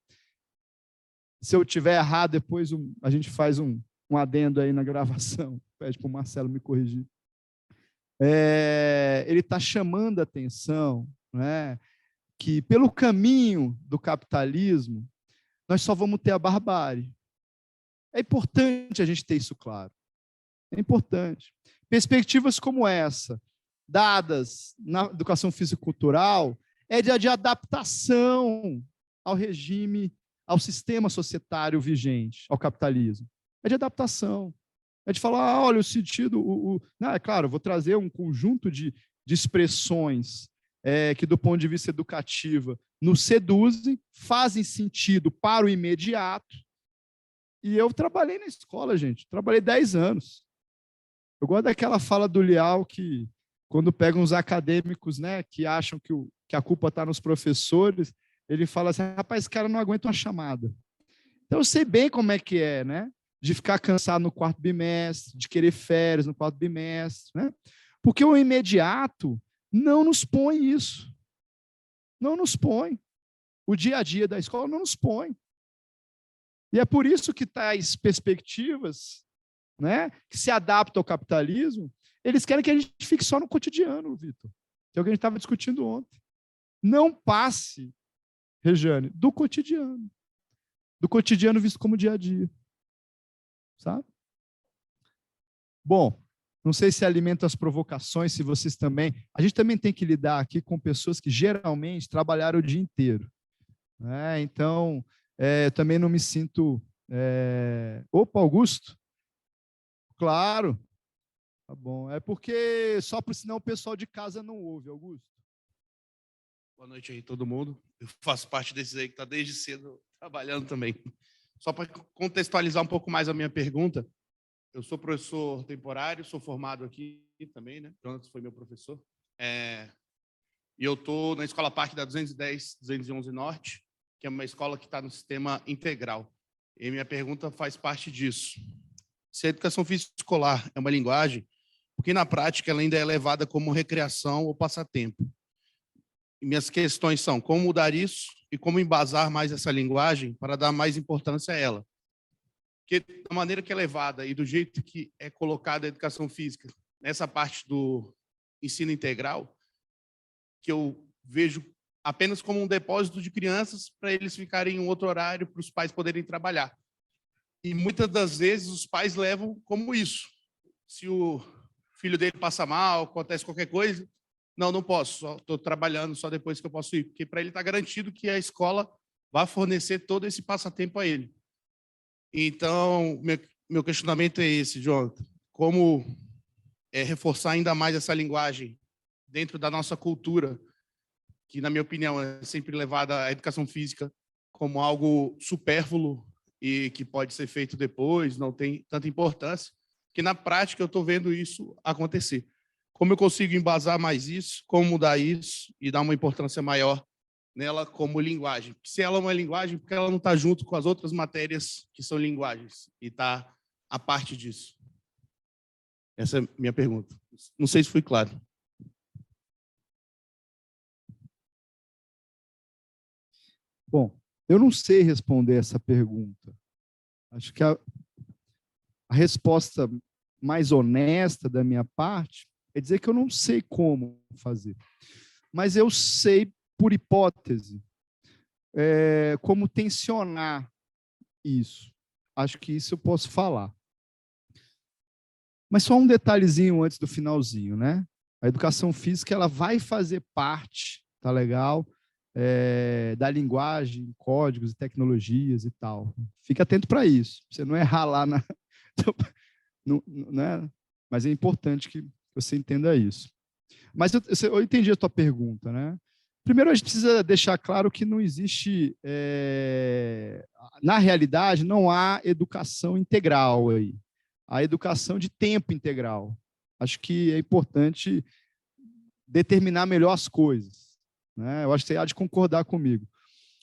Se eu tiver errado, depois a gente faz um adendo aí na gravação, pede para o Marcelo me corrigir. Ele está chamando a atenção, né, que pelo caminho do capitalismo, nós só vamos ter a barbárie. É importante a gente ter isso claro. É importante. Perspectivas como essa, dadas na educação físico-cultural, é de adaptação ao regime, ao sistema societário vigente, ao capitalismo. É de adaptação. É de falar, olha, o sentido... Não, é claro, eu vou trazer um conjunto de expressões que, do ponto de vista educativo, nos seduzem, fazem sentido para o imediato. E eu trabalhei na escola, gente. Trabalhei 10 anos. Eu gosto daquela fala do Lial que, quando pegam os acadêmicos, né, que acham que a culpa está nos professores, ele fala assim, rapaz, esse cara não aguenta uma chamada. Então, eu sei bem como é que é, né? De ficar cansado no quarto bimestre, de querer férias no quarto bimestre, né? Porque o imediato não nos põe isso. Não nos põe. O dia a dia da escola não nos põe. E é por isso que tais perspectivas, né, que se adaptam ao capitalismo, eles querem que a gente fique só no cotidiano, Vitor. Que é o que a gente estava discutindo ontem. Não passe, Rejane, do cotidiano. Do cotidiano visto como dia a dia. Sabe? Bom, não sei se alimenta as provocações, se vocês também... A gente também tem que lidar aqui com pessoas que geralmente trabalharam o dia inteiro. Né? Então, eu também não me sinto... Opa, Augusto? Claro. Tá bom. É porque só por senão o pessoal de casa não ouve, Augusto. Boa noite aí, todo mundo. Eu faço parte desses aí que está desde cedo trabalhando também. Só para contextualizar um pouco mais a minha pergunta, eu sou professor temporário, sou formado aqui também, né? Jonas foi meu professor. E eu estou na Escola Parque da 211 Norte, que é uma escola que está no sistema integral. E minha pergunta faz parte disso. Se a educação física escolar é uma linguagem, porque na prática ela ainda é levada como recreação ou passatempo. E minhas questões são como mudar isso e como embasar mais essa linguagem para dar mais importância a ela. Porque da maneira que é levada e do jeito que é colocada a educação física nessa parte do ensino integral, que eu vejo apenas como um depósito de crianças para eles ficarem em um outro horário para os pais poderem trabalhar. E muitas das vezes os pais levam como isso. Se o filho dele passa mal, acontece qualquer coisa, Não, não posso, estou trabalhando só depois que eu posso ir, porque para ele está garantido que a escola vai fornecer todo esse passatempo a ele. Então, meu questionamento é esse, Jonathan. Como reforçar ainda mais essa linguagem dentro da nossa cultura, que, na minha opinião, é sempre levada à educação física como algo supérfluo e que pode ser feito depois, não tem tanta importância, que na prática eu estou vendo isso acontecer. Como eu consigo embasar mais isso, como mudar isso e dar uma importância maior nela como linguagem? Se ela é uma linguagem, porque ela não está junto com as outras matérias que são linguagens e está a parte disso? Essa é a minha pergunta. Não sei se fui claro. Bom, eu não sei responder essa pergunta. Acho que a resposta mais honesta da minha parte é dizer que eu não sei como fazer. Mas eu sei, por hipótese, como tensionar isso. Acho que isso eu posso falar. Mas só um detalhezinho antes do finalzinho, né? A educação física ela vai fazer parte, tá legal? Da linguagem, códigos e tecnologias e tal. Fica atento para isso. Você não errar lá na... né? Mas é importante que você entenda isso. Mas eu entendi a tua pergunta, né? Primeiro, a gente precisa deixar claro que não existe... na realidade, não há educação integral aí. A educação de tempo integral. Acho que é importante determinar melhor as coisas, né? Eu acho que você há de concordar comigo.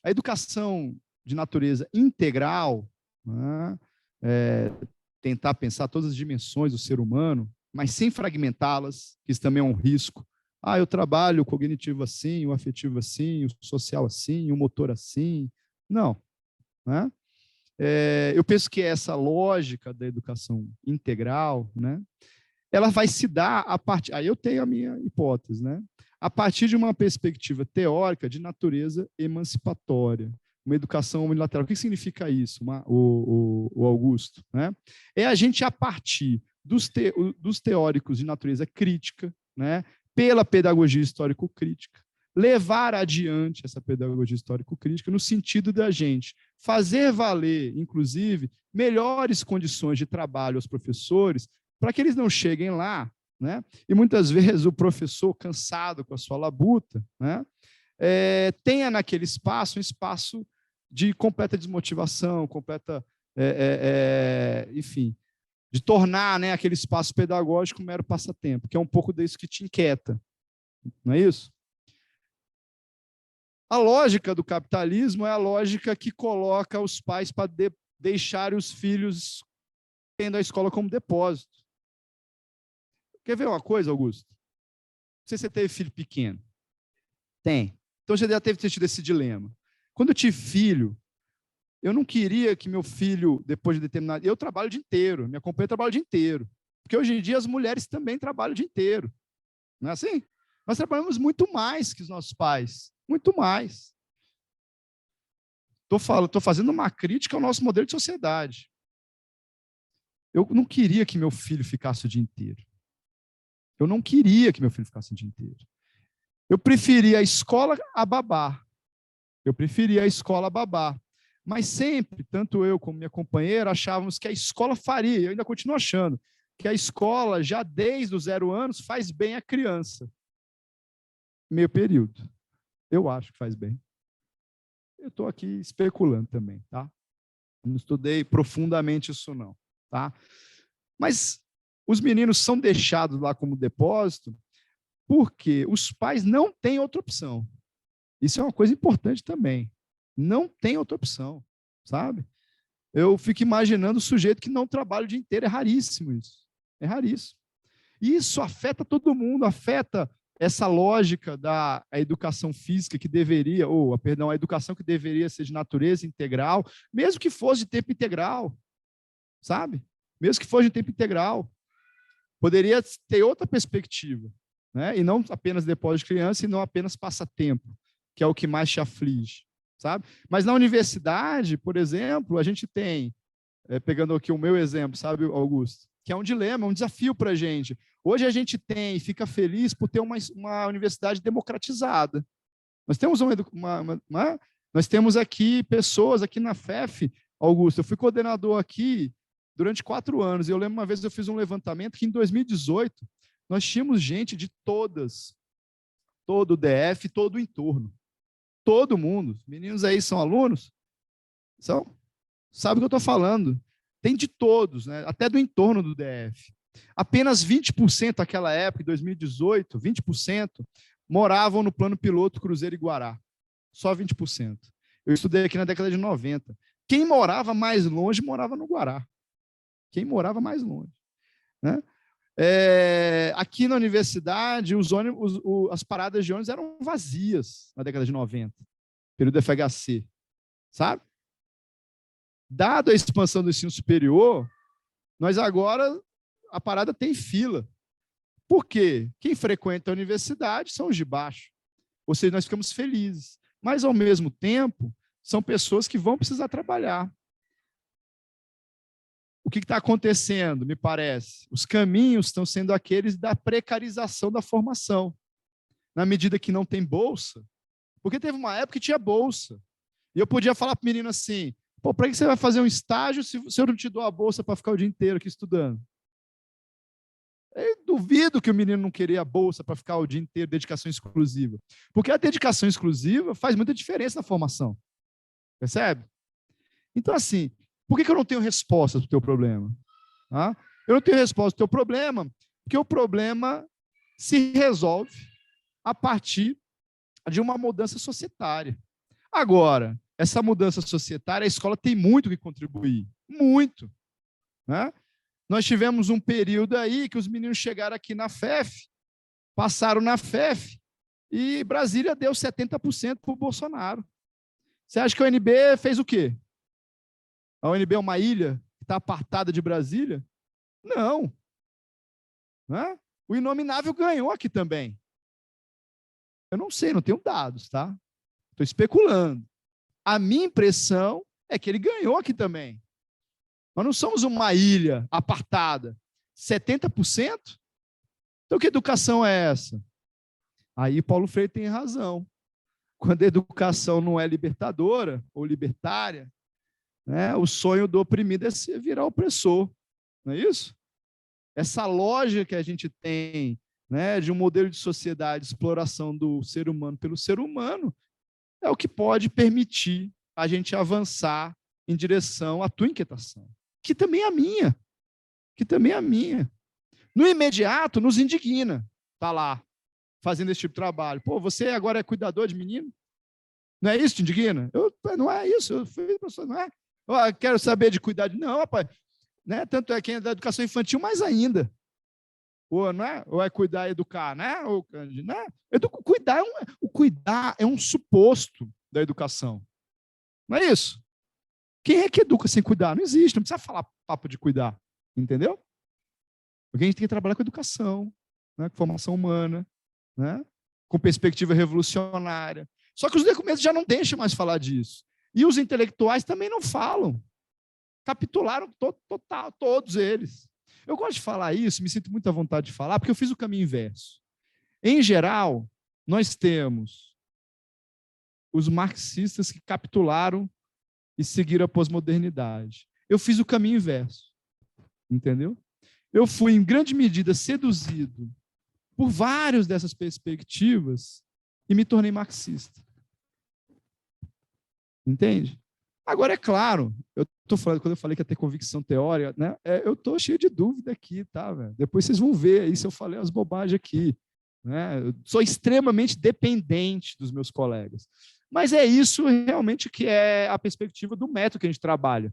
A educação de natureza integral, né? Tentar pensar todas as dimensões do ser humano, mas sem fragmentá-las, que isso também é um risco. Eu trabalho o cognitivo assim, o afetivo assim, o social assim, o motor assim. Não, né? Eu penso que essa lógica da educação integral, né, ela vai se dar a partir... Aí eu tenho a minha hipótese, né, a partir de uma perspectiva teórica de natureza emancipatória, uma educação unilateral. O que significa isso, o Augusto? Né? É a gente, a partir dos teóricos de natureza crítica, né, pela pedagogia histórico-crítica, levar adiante essa pedagogia histórico-crítica no sentido da gente fazer valer, inclusive, melhores condições de trabalho aos professores, para que eles não cheguem lá, né? E muitas vezes o professor, cansado com a sua labuta, né, tenha naquele espaço um espaço de completa desmotivação, completa, enfim, de tornar, né, aquele espaço pedagógico um mero passatempo, que é um pouco disso que te inquieta, não é isso? A lógica do capitalismo é a lógica que coloca os pais para deixarem os filhos tendo a escola como depósito. Quer ver uma coisa, Augusto? Não sei se você teve filho pequeno. Tem. Então você já teve tido esse dilema. Quando eu tive filho, eu não queria que meu filho, depois de determinado... Eu trabalho o dia inteiro, minha companheira trabalha o dia inteiro. Porque hoje em dia as mulheres também trabalham o dia inteiro. Não é assim? Nós trabalhamos muito mais que os nossos pais. Muito mais. Estou fazendo uma crítica ao nosso modelo de sociedade. Eu não queria que meu filho ficasse o dia inteiro. Eu não queria que meu filho ficasse o dia inteiro. Eu preferia a escola a babá. Eu preferia a escola a babá. Mas sempre, tanto eu como minha companheira, achávamos que a escola faria, eu ainda continuo achando, que a escola, já desde os 0 anos, faz bem à criança. Meio período. Eu acho que faz bem. Eu estou aqui especulando também, tá? Não estudei profundamente isso, não, tá? Mas os meninos são deixados lá como depósito porque os pais não têm outra opção. Isso é uma coisa importante também. Não tem outra opção, sabe? Eu fico imaginando o sujeito que não trabalha o dia inteiro. É raríssimo isso. É raríssimo. E isso afeta todo mundo, afeta essa lógica da educação física que deveria, a educação que deveria ser de natureza integral, mesmo que fosse de tempo integral, sabe? Mesmo que fosse de tempo integral. Poderia ter outra perspectiva, né? E não apenas depósito de criança, e não apenas passatempo, que é o que mais te aflige, sabe? Mas na universidade, por exemplo, a gente tem, pegando aqui o meu exemplo, sabe, Augusto? que é um dilema, um desafio para a gente. Hoje a gente fica feliz por ter uma universidade democratizada. Nós temos nós temos aqui pessoas aqui na FEF, Augusto, eu fui coordenador aqui durante 4 anos, e eu lembro uma vez eu fiz um levantamento que em 2018 nós tínhamos gente de todo o DF, todo o entorno, todo mundo. Os meninos aí são alunos? Sabe o que eu estou falando? Tem de todos, né? Até do entorno do DF. Apenas 20% naquela época, em 2018, 20%, moravam no plano piloto Cruzeiro e Guará. Só 20%. Eu estudei aqui na década de 90. Quem morava mais longe, morava no Guará. Quem morava mais longe. Né? Aqui na universidade, as paradas de ônibus eram vazias na década de 90, período FHC. Sabe? Dado a expansão do ensino superior, nós agora, a parada tem fila. Por quê? Quem frequenta a universidade são os de baixo. Ou seja, nós ficamos felizes. Mas, ao mesmo tempo, são pessoas que vão precisar trabalhar. O que está acontecendo, me parece? Os caminhos estão sendo aqueles da precarização da formação. Na medida que não tem bolsa, porque teve uma época que tinha bolsa. E eu podia falar para o menino assim, pô, para que você vai fazer um estágio se eu não te dou a bolsa para ficar o dia inteiro aqui estudando? Eu duvido que o menino não queria a bolsa para ficar o dia inteiro, dedicação exclusiva. Porque a dedicação exclusiva faz muita diferença na formação. Percebe? Então, assim, por que eu não tenho resposta para o teu problema? Eu não tenho resposta para o teu problema, porque o problema se resolve a partir de uma mudança societária. Agora, essa mudança societária, a escola tem muito que contribuir. Muito. Né? Nós tivemos um período aí que os meninos chegaram aqui na FEF, passaram na FEF, e Brasília deu 70% para o Bolsonaro. Você acha que a UNB fez o quê? A UNB é uma ilha que está apartada de Brasília? Não. Né? O Inominável ganhou aqui também. Eu não sei, não tenho dados, tá? Estou especulando. A minha impressão é que ele ganhou aqui também. Nós não somos uma ilha apartada. 70%? Então, que educação é essa? Aí Paulo Freire tem razão. Quando a educação não é libertadora ou libertária, né, o sonho do oprimido é se virar opressor. Não é isso? Essa lógica que a gente tem, né, de um modelo de sociedade, de exploração do ser humano pelo ser humano, é o que pode permitir a gente avançar em direção à tua inquietação, que também é a minha, No imediato, nos indigna, tá lá, fazendo esse tipo de trabalho. Pô, você agora é cuidador de menino? Não é isso que te indigna? Não é isso, eu fui professor, não é? Eu quero saber de cuidar de... Não, rapaz, né? Tanto é quem é da educação infantil, mais ainda. Ou, não é? Ou é cuidar e educar, né? Ou, né? Cuidar é um suposto da educação. Não é isso? Quem é que educa sem cuidar? Não existe, não precisa falar papo de cuidar, entendeu? Porque a gente tem que trabalhar com educação, né? Com formação humana, né? Com perspectiva revolucionária. Só que os documentos já não deixam mais falar disso. E os intelectuais também não falam. Capitularam total, todos eles. Eu gosto de falar isso, me sinto muito à vontade de falar, porque eu fiz o caminho inverso. Em geral, nós temos os marxistas que capitularam e seguiram a pós-modernidade. Eu fiz o caminho inverso. Entendeu? Eu fui, em grande medida, seduzido por várias dessas perspectivas e me tornei marxista. Entende? Agora, é claro, eu estou falando, quando eu falei que ia ter convicção teórica, né, eu estou cheio de dúvida aqui, tá, velho? Depois vocês vão ver aí se eu falei as bobagens aqui. Né? Eu sou extremamente dependente dos meus colegas. Mas é isso realmente que é a perspectiva do método que a gente trabalha.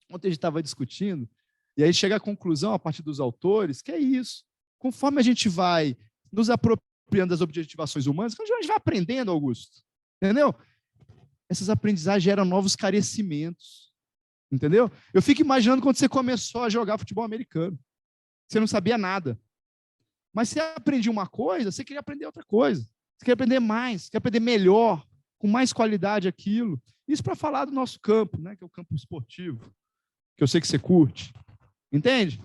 Ontem a gente estava discutindo, e aí chega à conclusão, a partir dos autores, que é isso. Conforme a gente vai nos apropriando das objetivações humanas, a gente vai aprendendo, Augusto. Entendeu? Essas aprendizagens geram novos carecimentos. Entendeu? Eu fico imaginando quando você começou a jogar futebol americano. Você não sabia nada. Mas você aprendia uma coisa, você queria aprender outra coisa. Você queria aprender mais, você queria aprender melhor, com mais qualidade aquilo. Isso para falar do nosso campo, né, que é o campo esportivo, que eu sei que você curte. Entende?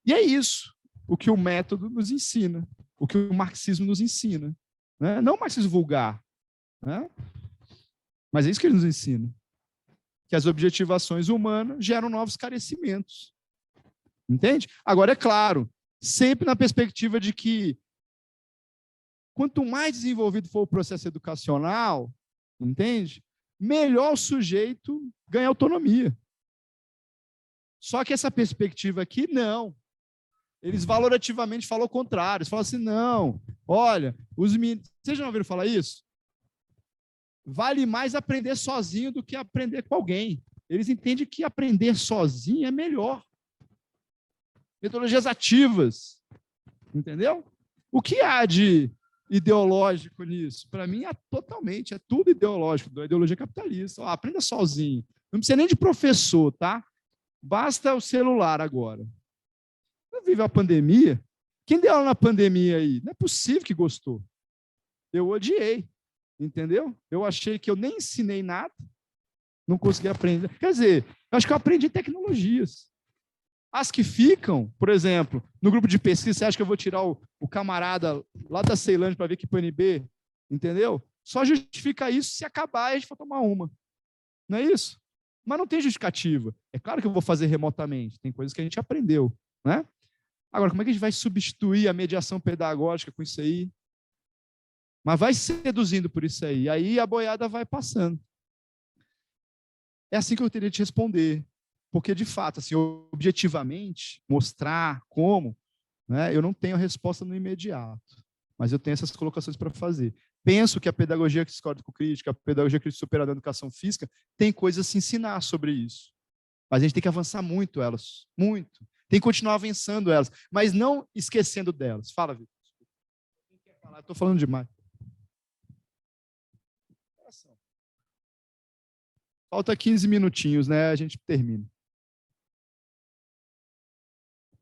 E é isso o que o método nos ensina, o que o marxismo nos ensina. Né? Não o marxismo vulgar, né? Mas é isso que ele nos ensina. Que as objetivações humanas geram novos carecimentos. Entende? Agora, é claro, sempre na perspectiva de que quanto mais desenvolvido for o processo educacional, entende? Melhor o sujeito ganha autonomia. Só que essa perspectiva aqui, não. Eles valorativamente falam o contrário. Eles falam assim, não, olha, os meninos... Vocês já ouviram falar isso? Vale mais aprender sozinho do que aprender com alguém. Eles entendem que aprender sozinho é melhor. Metodologias ativas. Entendeu? O que há de ideológico nisso? Para mim, totalmente, é tudo ideológico, da ideologia capitalista. Ó, aprenda sozinho. Não precisa nem de professor, tá? Basta o celular agora. Eu vivo a pandemia. Quem deu aula na pandemia aí? Não é possível que gostou. Eu odiei. Entendeu? Eu achei que eu nem ensinei nada, não consegui aprender. Quer dizer, eu acho que eu aprendi tecnologias. As que ficam, por exemplo, no grupo de pesquisa, você acha que eu vou tirar o camarada lá da Ceilândia para ver que PNB? Entendeu? Só justifica isso se acabar e a gente for tomar uma. Não é isso? Mas não tem justificativa. É claro que eu vou fazer remotamente. Tem coisas que a gente aprendeu. Né? Agora, como é que a gente vai substituir a mediação pedagógica com isso aí? Mas vai seduzindo por isso aí. Aí a boiada vai passando. É assim que eu teria de responder. Porque, de fato, assim, objetivamente, mostrar como, né, eu não tenho a resposta no imediato. Mas eu tenho essas colocações para fazer. Penso que a pedagogia crítica, a pedagogia crítica superada da educação física, tem coisas a se ensinar sobre isso. Mas a gente tem que avançar muito elas. Muito. Tem que continuar avançando elas. Mas não esquecendo delas. Fala, Vitor. Quem quer falar? Estou falando demais. Falta 15 minutinhos, né? A gente termina.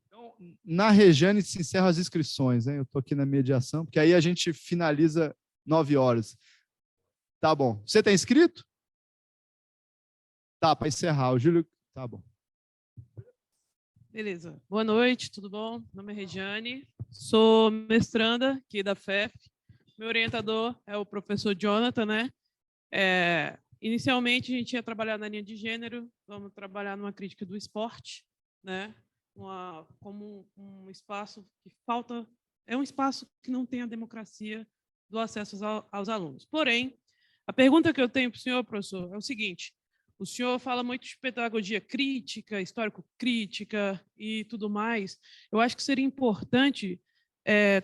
Então, na Rejane se encerram as inscrições, né? Eu estou aqui na mediação, porque aí a gente finaliza 9 horas. Tá bom. Você está inscrito? Tá, para encerrar. O Júlio... Tá bom. Beleza. Boa noite, tudo bom? Meu nome é Regiane, sou mestranda aqui da FEF. Meu orientador é o professor Jonathan, né? Inicialmente, a gente ia trabalhar na linha de gênero, vamos trabalhar numa crítica do esporte, né? Como um espaço que falta, é um espaço que não tem a democracia do acesso aos alunos. Porém, a pergunta que eu tenho para o senhor, professor, é o seguinte: o senhor fala muito de pedagogia crítica, histórico-crítica e tudo mais. Eu acho que seria importante,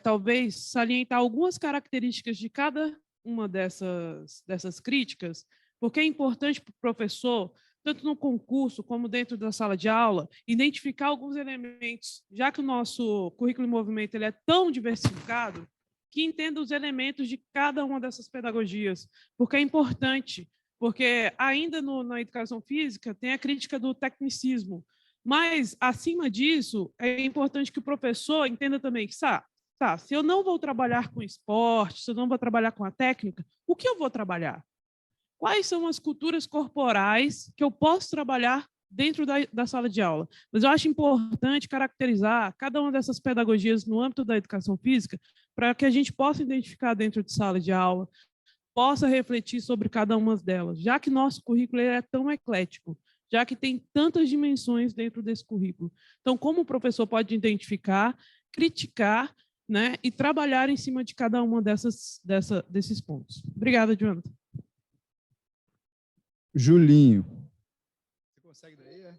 talvez, salientar algumas características de cada uma dessas críticas, porque é importante para o professor, tanto no concurso como dentro da sala de aula, identificar alguns elementos, já que o nosso currículo em movimento ele é tão diversificado, que entenda os elementos de cada uma dessas pedagogias, porque é importante, porque ainda na educação física tem a crítica do tecnicismo, mas, acima disso, é importante que o professor entenda também que, se eu não vou trabalhar com esporte, se eu não vou trabalhar com a técnica, o que eu vou trabalhar? Quais são as culturas corporais que eu posso trabalhar dentro da sala de aula? Mas eu acho importante caracterizar cada uma dessas pedagogias no âmbito da educação física para que a gente possa identificar dentro de sala de aula, possa refletir sobre cada uma delas, já que nosso currículo é tão eclético, já que tem tantas dimensões dentro desse currículo. Então, como o professor pode identificar, criticar, né, e trabalhar em cima de cada uma desses pontos. Obrigada, Jonathan. Julinho. Você consegue daí?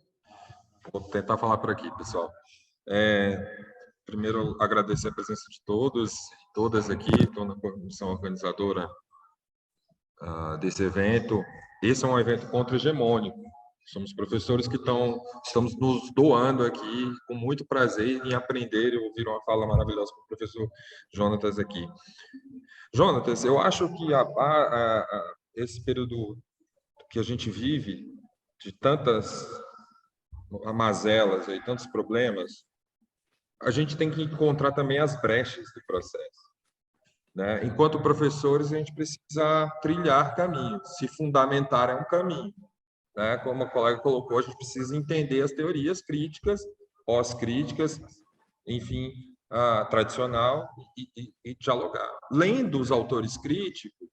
Vou tentar falar por aqui, pessoal. Primeiro, agradecer a presença de todos e todas aqui, estou na comissão organizadora desse evento. Esse é um evento contra-hegemônico. Somos professores que estamos nos doando aqui com muito prazer em aprender e ouvir uma fala maravilhosa com o professor Jonatas aqui. Jonatas, eu acho que esse período que a gente vive, de tantas mazelas e tantos problemas, a gente tem que encontrar também as brechas do processo. Né? Enquanto professores, a gente precisa trilhar caminhos, se fundamentar é um caminho. Né? Como a colega colocou, a gente precisa entender as teorias críticas, pós-críticas, enfim, tradicional e dialogar. Lendo os autores críticos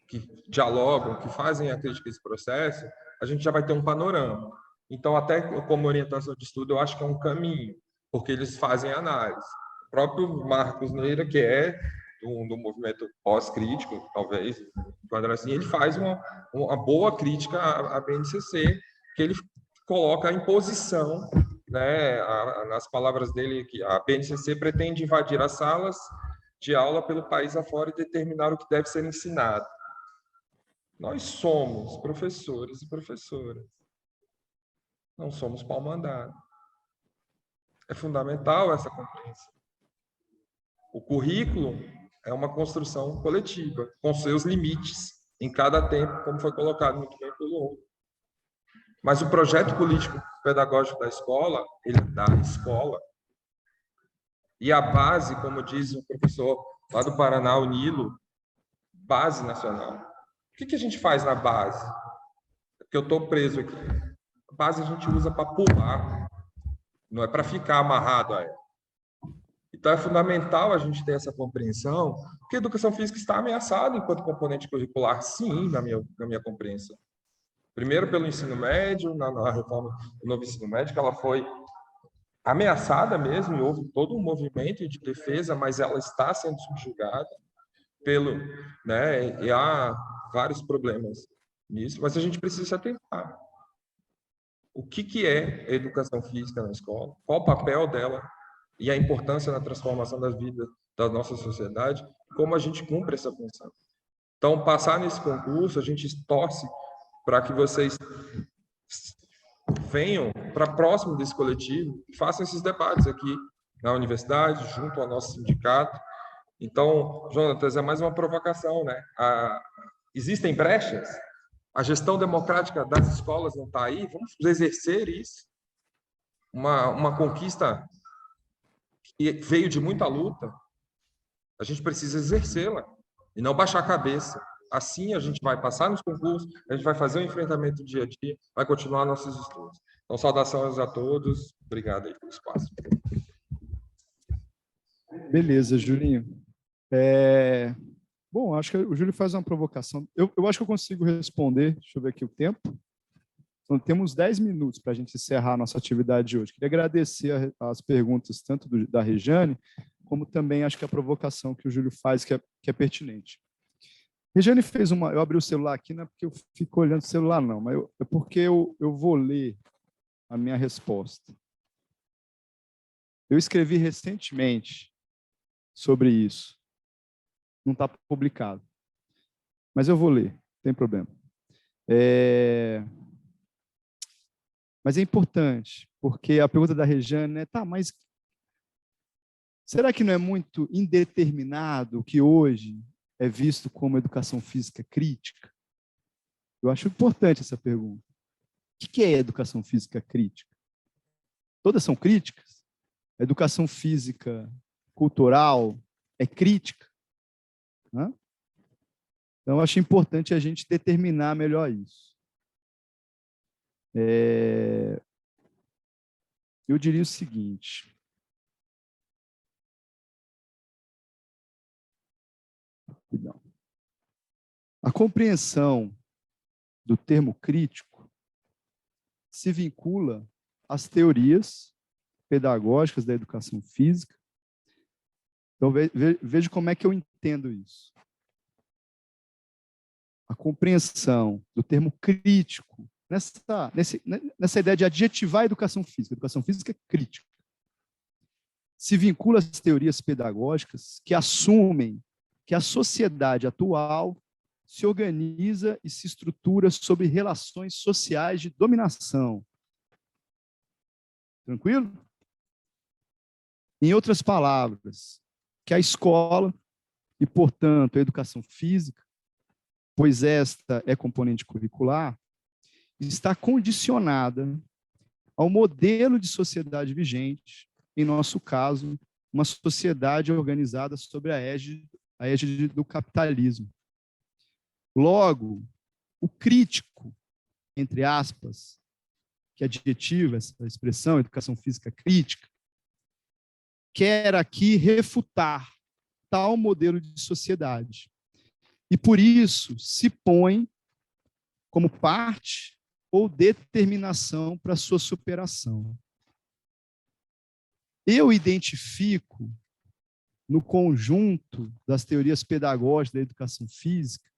que dialogam, que fazem a crítica desse processo, a gente já vai ter um panorama. Então, até como orientação de estudo, eu acho que é um caminho, porque eles fazem análise. O próprio Marcos Neira, que é do movimento pós-crítico, talvez, assim, ele faz uma boa crítica à BNCC, que ele coloca a imposição, né, nas palavras dele, que a BNCC pretende invadir as salas de aula pelo país afora e determinar o que deve ser ensinado. Nós somos professores e professoras. Não somos pau-mandado. É fundamental essa compreensão. O currículo é uma construção coletiva, com seus limites, em cada tempo, como foi colocado muito bem pelo outro. Mas o projeto político-pedagógico da escola, ele dá escola. E a base, como diz o professor lá do Paraná, o Nilo, base nacional. O que a gente faz na base? Porque eu estou preso aqui. A base a gente usa para pular, não é para ficar amarrado a ela. Então, é fundamental a gente ter essa compreensão, porque a educação física está ameaçada enquanto componente curricular, sim, na minha compreensão. Primeiro, pelo ensino médio, na reforma do novo ensino médio, que ela foi ameaçada mesmo, e houve todo um movimento de defesa, mas ela está sendo subjugada né, e há vários problemas nisso, mas a gente precisa se atentar. O que é a educação física na escola? Qual o papel dela? E a importância na transformação das vidas da nossa sociedade, como a gente cumpre essa função. Então, passar nesse concurso, a gente torce para que vocês venham para próximo desse coletivo e façam esses debates aqui na universidade, junto ao nosso sindicato. Então, Jonatas, é mais uma provocação, né? Existem brechas? A gestão democrática das escolas não está aí? Vamos exercer isso. Uma conquista que veio de muita luta, a gente precisa exercê-la e não baixar a cabeça. Assim a gente vai passar nos concursos, a gente vai fazer o enfrentamento dia a dia, vai continuar nossos estudos. Então, saudações a todos. Obrigado aí pelo espaço. Beleza, Julinho. Bom, acho que o Júlio faz uma provocação. Eu acho que eu consigo responder. Deixa eu ver aqui o tempo. Então, temos 10 minutos para a gente encerrar a nossa atividade de hoje. Queria agradecer as perguntas tanto da Rejane, como também acho que a provocação que o Júlio faz, que é pertinente. Rejane fez uma... Eu abri o celular aqui, não é porque eu fico olhando o celular, não, mas é porque eu vou ler a minha resposta. Eu escrevi recentemente sobre isso. Não está publicado. Mas eu vou ler, não tem problema. Mas é importante, porque a pergunta da Rejane é, mas será que não é muito indeterminado o que hoje é visto como educação física crítica? Eu acho importante essa pergunta. O que é educação física crítica? Todas são críticas? A educação física cultural é crítica? Hã? Então, eu acho importante a gente determinar melhor isso. Eu diria o seguinte. A compreensão do termo crítico se vincula às teorias pedagógicas da educação física. Então, veja como é que eu entendo isso. A compreensão do termo crítico, nessa ideia de adjetivar a educação física é crítica, se vincula às teorias pedagógicas que assumem que a sociedade atual se organiza e se estrutura sobre relações sociais de dominação. Tranquilo? Em outras palavras, que a escola e, portanto, a educação física, pois esta é componente curricular, está condicionada ao modelo de sociedade vigente, em nosso caso, uma sociedade organizada sob a égide do capitalismo. Logo, o crítico, entre aspas, que adjetiva essa expressão, educação física crítica, quer aqui refutar tal modelo de sociedade. E, por isso, se põe como parte ou determinação para sua superação. Eu identifico, no conjunto das teorias pedagógicas da educação física,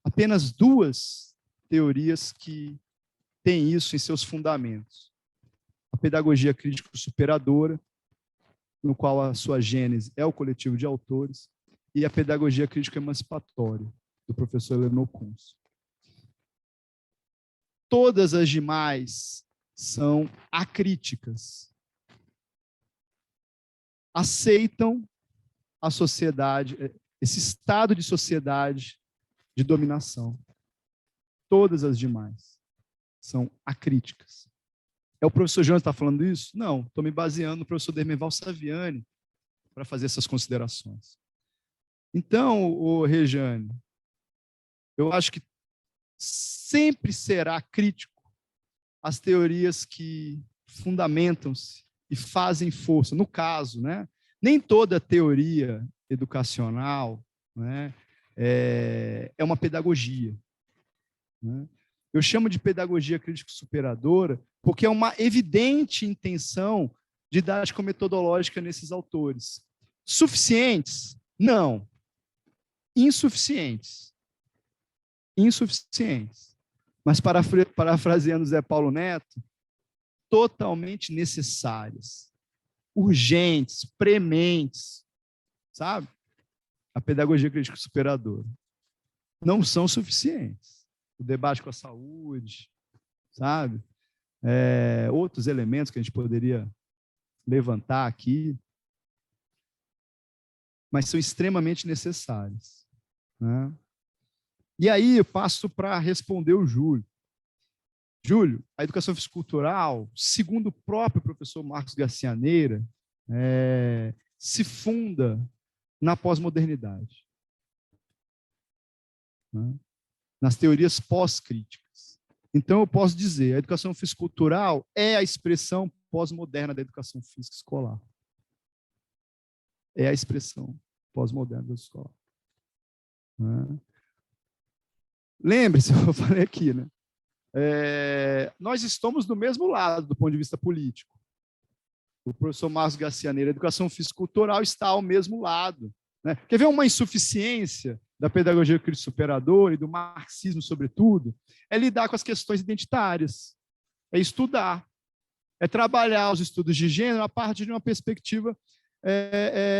apenas duas teorias que têm isso em seus fundamentos. A pedagogia crítico-superadora, no qual a sua gênese é o coletivo de autores, e a pedagogia crítico-emancipatória, do professor Eleanor Kunz. Todas as demais são acríticas. Aceitam a sociedade, esse estado de sociedade de dominação. Todas as demais são acríticas. É o professor Jonas que está falando isso? Não, estou me baseando no professor Dermeval Saviani para fazer essas considerações. Então, Rejane, eu acho que sempre será crítico as teorias que fundamentam-se e fazem força. No caso, né, nem toda teoria educacional, né, é uma pedagogia. Né? Eu chamo de pedagogia crítico-superadora porque é uma evidente intenção didático-metodológica nesses autores. Suficientes? Não. Insuficientes. Insuficientes. Mas, parafraseando Zé Paulo Neto, totalmente necessárias, urgentes, prementes, sabe? A pedagogia crítica superadora. Não são suficientes. O debate com a saúde, sabe? Outros elementos que a gente poderia levantar aqui, mas são extremamente necessários. Né? E aí eu passo para responder o Júlio. Júlio, a educação fisicultural, segundo o próprio professor Marcos Garcianeira, se funda na pós-modernidade, né? Nas teorias pós-críticas. Então, eu posso dizer, a educação fisicultural é a expressão pós-moderna da educação física escolar. É a expressão pós-moderna da escola. Né? Lembre-se, eu falei aqui, né? Nós estamos do mesmo lado do ponto de vista político. O professor Marcos Garcianeira, a educação fisicultural está ao mesmo lado. Né? Quer ver uma insuficiência da pedagogia crítica superadora e do marxismo, sobretudo? É lidar com as questões identitárias, é estudar, é trabalhar os estudos de gênero a partir de uma perspectiva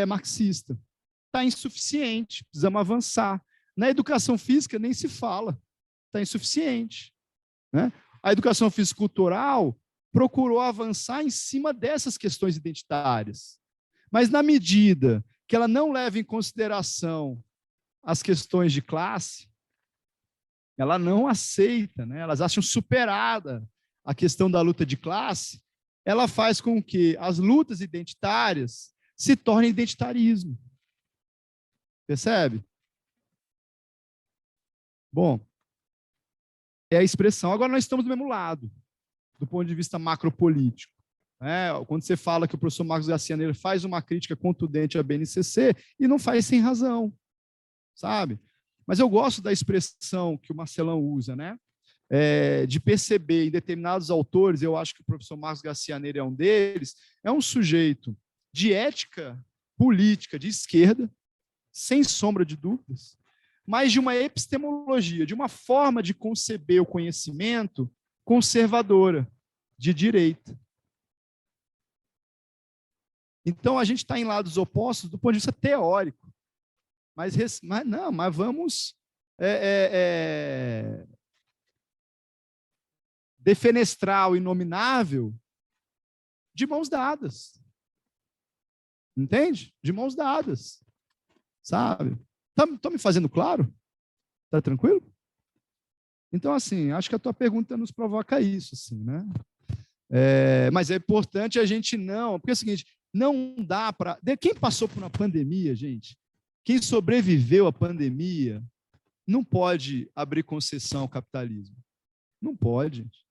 marxista. Está insuficiente, precisamos avançar. Na educação física nem se fala, está insuficiente. Né? A educação fisicultural procurou avançar em cima dessas questões identitárias. Mas, na medida que ela não leva em consideração as questões de classe, ela não aceita, né? Elas acham superada a questão da luta de classe, ela faz com que as lutas identitárias se tornem identitarismo. Percebe? Bom, é a expressão. Agora, nós estamos do mesmo lado, do ponto de vista macropolítico. Quando você fala que o professor Marcos Garcianeira faz uma crítica contundente à BNCC, e não faz sem razão, sabe? Mas eu gosto da expressão que o Marcelão usa, né? De perceber em determinados autores, eu acho que o professor Marcos Garcianeira é um deles, é um sujeito de ética política de esquerda, sem sombra de dúvidas, mas de uma epistemologia, de uma forma de conceber o conhecimento conservadora, de direita. Então, a gente está em lados opostos do ponto de vista teórico. Mas vamos defenestrar o inominável de mãos dadas. Entende? De mãos dadas. Sabe? Estou me fazendo claro? Está tranquilo? Então, assim, acho que a tua pergunta nos provoca isso, assim, né? Mas é importante a gente não... Porque é o seguinte, não dá para... Quem passou por uma pandemia, gente, quem sobreviveu à pandemia, não pode abrir concessão ao capitalismo. Não pode, gente.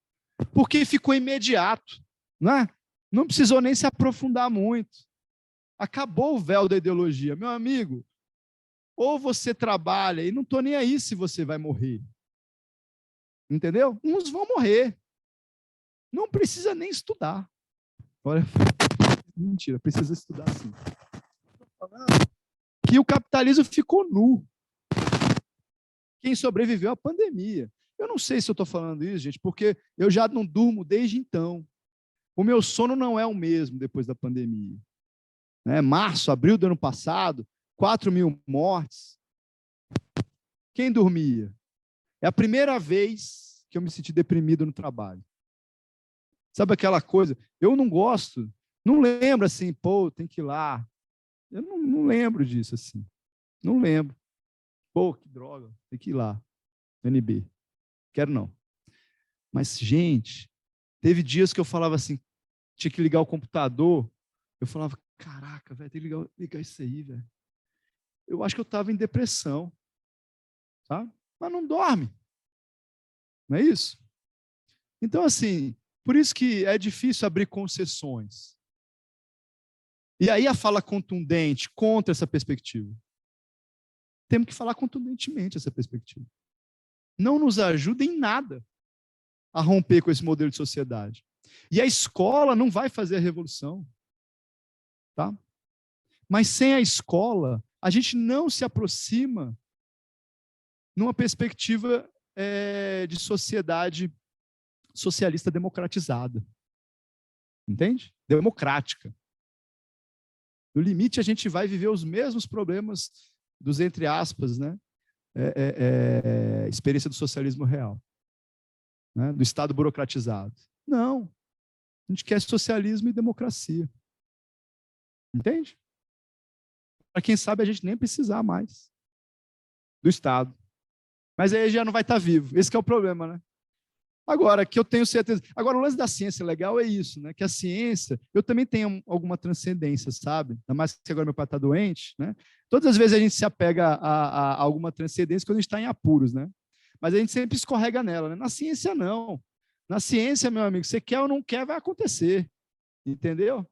Porque ficou imediato, não é? Não precisou nem se aprofundar muito. Acabou o véu da ideologia. Meu amigo, ou você trabalha, e não estou nem aí se você vai morrer. Entendeu? Uns vão morrer. Não precisa nem estudar. Olha, mentira, precisa estudar sim. Que o capitalismo ficou nu. Quem sobreviveu à pandemia. Eu não sei se eu estou falando isso, gente, porque eu já não durmo desde então. O meu sono não é o mesmo depois da pandemia. Março, abril do ano passado, 4.000 mortes. Quem dormia? É a primeira vez que eu me senti deprimido no trabalho. Sabe aquela coisa? Eu não gosto, não lembro assim, pô, tem que ir lá. Eu não lembro disso assim. Não lembro. Pô, que droga, tem que ir lá. NB. Quero não. Mas, gente, teve dias que eu falava assim, tinha que ligar o computador. Eu falava, caraca, velho, tem que ligar isso aí, velho. Eu acho que eu estava em depressão. Sabe? Mas não dorme. Não é isso? Então, assim, por isso que é difícil abrir concessões. E aí a fala contundente contra essa perspectiva. Temos que falar contundentemente essa perspectiva. Não nos ajuda em nada a romper com esse modelo de sociedade. E a escola não vai fazer a revolução. Tá? Mas sem a escola, a gente não se aproxima numa perspectiva de sociedade socialista democratizada. Entende? Democrática. No limite, a gente vai viver os mesmos problemas dos, entre aspas, né? Experiência do socialismo real. Né? Do Estado burocratizado. Não. A gente quer socialismo e democracia. Entende? Para quem sabe, a gente nem precisar mais do Estado. Mas aí já não vai estar vivo. Esse que é o problema, né? Agora, que eu tenho certeza... Agora, o lance da ciência legal é isso, né? Que a ciência... Eu também tenho alguma transcendência, sabe? Ainda mais que agora meu pai está doente, né? Todas as vezes a gente se apega a alguma transcendência quando a gente está em apuros, né? Mas a gente sempre escorrega nela, né? Na ciência, não. Na ciência, meu amigo, você quer ou não quer, vai acontecer. Entendeu?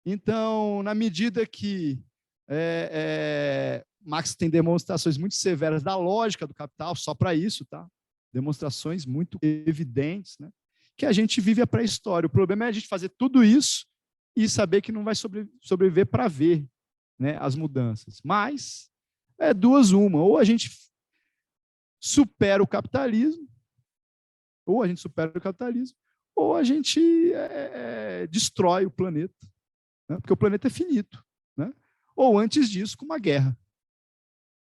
Então, na medida que Marx tem demonstrações muito severas da lógica do capital, só para isso, tá? Demonstrações muito evidentes, né? Que a gente vive a pré-história. O problema é a gente fazer tudo isso e saber que não vai sobreviver para ver, né, as mudanças. Mas é duas uma. Ou a gente supera o capitalismo, ou a ou a gente destrói o planeta, né? Porque o planeta é finito. Né? Ou antes disso, com uma guerra.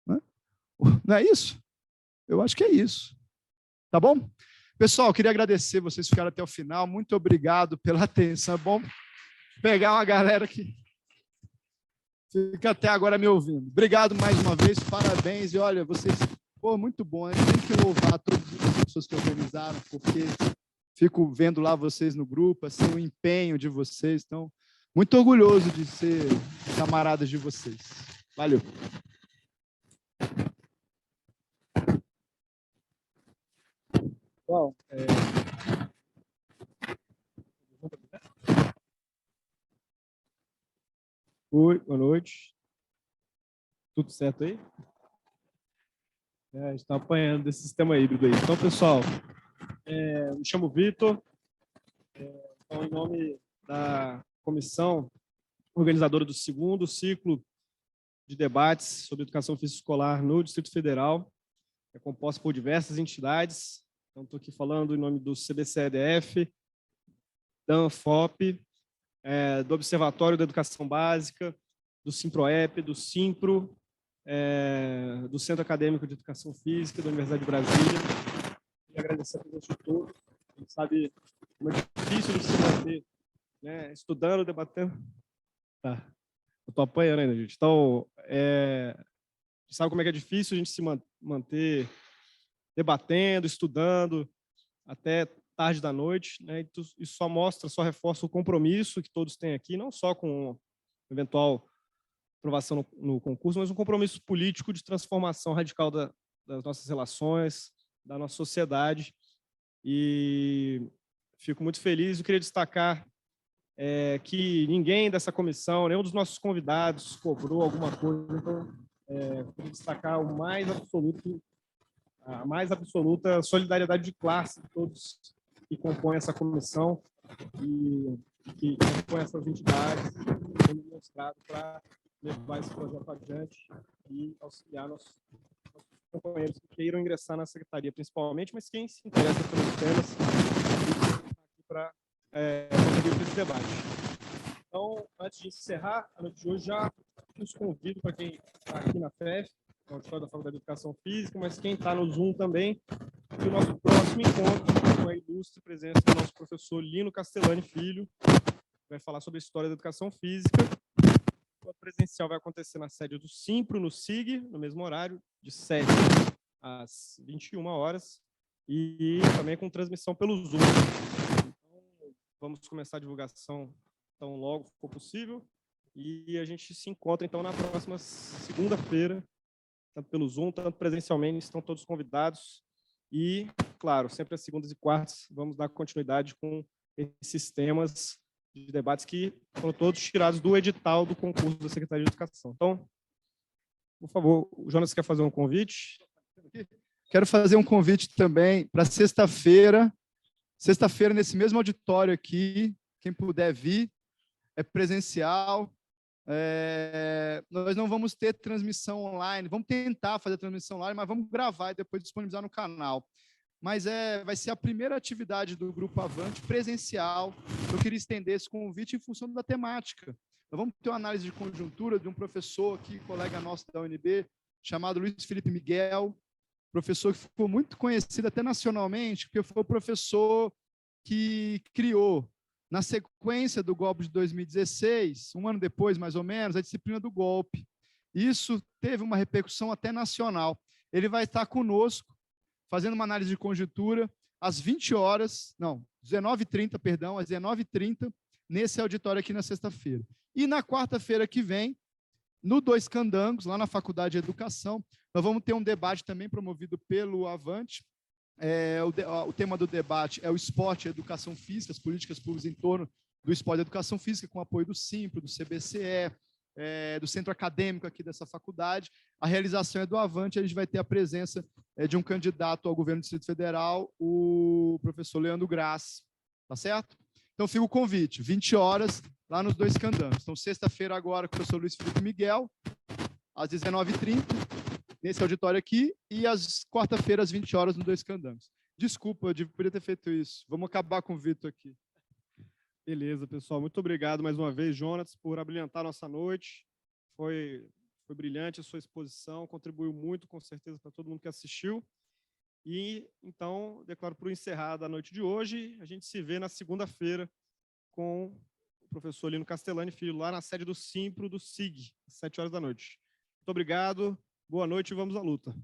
Né? Não é isso? Eu acho que é isso. Tá bom? Pessoal, queria agradecer vocês que ficaram até o final. Muito obrigado pela atenção. É bom pegar uma galera que fica até agora me ouvindo. Obrigado mais uma vez, parabéns. E olha, vocês, pô, muito bom. A gente tem que louvar todas as pessoas que organizaram, porque fico vendo lá vocês no grupo, assim, o empenho de vocês. Então, muito orgulhoso de ser camaradas de vocês. Valeu. Bom, Oi, boa noite. Tudo certo aí? A gente está apanhando desse sistema híbrido aí. Então, pessoal, me chamo Vitor. Então, em nome da comissão organizadora do segundo ciclo de debates sobre educação física escolar no Distrito Federal, é composta por diversas entidades. Então, estou aqui falando em nome do CBCEDF, da ANFOP, do Observatório da Educação Básica, do Simproep, do Simpro, do Centro Acadêmico de Educação Física da Universidade de Brasília. Queria agradecer a presença de todos. A gente sabe como é difícil de se manter, né, estudando, debatendo. Tá. Eu estou apanhando ainda, gente. Então, a gente sabe como é que é difícil a gente se manter debatendo, estudando, até tarde da noite, né? Isso só reforça o compromisso que todos têm aqui, não só com eventual aprovação no concurso, mas um compromisso político de transformação radical das nossas relações, da nossa sociedade. E fico muito feliz. Eu queria destacar que ninguém dessa comissão, nenhum dos nossos convidados cobrou alguma coisa. Então, queria destacar a mais absoluta solidariedade de classe de todos que compõem essa comissão e que compõem essas entidades, tendo mostrado para levar esse projeto adiante e auxiliar nossos companheiros que queiram ingressar na secretaria, principalmente, mas quem se interessa pelos temas aqui para contribuir para esse debate. Então, antes de encerrar a noite de hoje, já os convido para quem está aqui na FEF, no auditório da Faculdade de Educação Física, mas quem está no Zoom também, que o nosso próximo encontro com a ilustre presença do nosso professor Lino Castellani Filho, que vai falar sobre a história da educação física. O presencial vai acontecer na sede do Simpro, no SIG, no mesmo horário, de 7 às 21 horas, e também com transmissão pelo Zoom. Então, vamos começar a divulgação tão logo for possível, e a gente se encontra, então, na próxima segunda-feira, tanto pelo Zoom, tanto presencialmente, estão todos convidados, e, claro, sempre às segundas e quartas, vamos dar continuidade com esses temas de debates que foram todos tirados do edital do concurso da Secretaria de Educação. Então, por favor, o Jonas quer fazer um convite? Quero fazer um convite também para sexta-feira, nesse mesmo auditório aqui, quem puder vir, é presencial. Nós não vamos ter transmissão online, vamos tentar fazer transmissão online, mas vamos gravar e depois disponibilizar no canal. Mas vai ser a primeira atividade do Grupo Avante presencial. Eu queria estender esse convite em função da temática. Nós vamos ter uma análise de conjuntura de um professor aqui, colega nosso da UNB, chamado Luiz Felipe Miguel, professor que ficou muito conhecido até nacionalmente, porque foi o professor que criou, na sequência do golpe de 2016, um ano depois, mais ou menos, a disciplina do golpe. Isso teve uma repercussão até nacional. Ele vai estar conosco, fazendo uma análise de conjuntura, às 19h30, às 19h30, nesse auditório aqui na sexta-feira. E na quarta-feira que vem, no Dois Candangos, lá na Faculdade de Educação, nós vamos ter um debate também promovido pelo Avante. O tema do debate é o esporte e a educação física, as políticas públicas em torno do esporte e educação física, com apoio do Simpro, do CBCE, do centro acadêmico aqui dessa faculdade. A realização é do Avante, a gente vai ter a presença de um candidato ao governo do Distrito Federal, o professor Leandro Graça, tá certo? Então, fica o convite, 20 horas, lá nos Dois Candangos. Então, sexta-feira agora, com o professor Luiz Felipe Miguel, às 19h30, nesse auditório aqui, e às quarta-feira, às 20 horas, no Dois Candangos. Desculpa, eu poderia ter feito isso. Vamos acabar com o Vitor aqui. Beleza, pessoal. Muito obrigado mais uma vez, Jonas, por abrilhantar nossa noite. Foi brilhante a sua exposição, contribuiu muito, com certeza, para todo mundo que assistiu. E, então, declaro por encerrada a noite de hoje. A gente se vê na segunda-feira com o professor Lino Castellani Filho, lá na sede do Simpro, do SIG, às 7 horas da noite. Muito obrigado, boa noite e vamos à luta.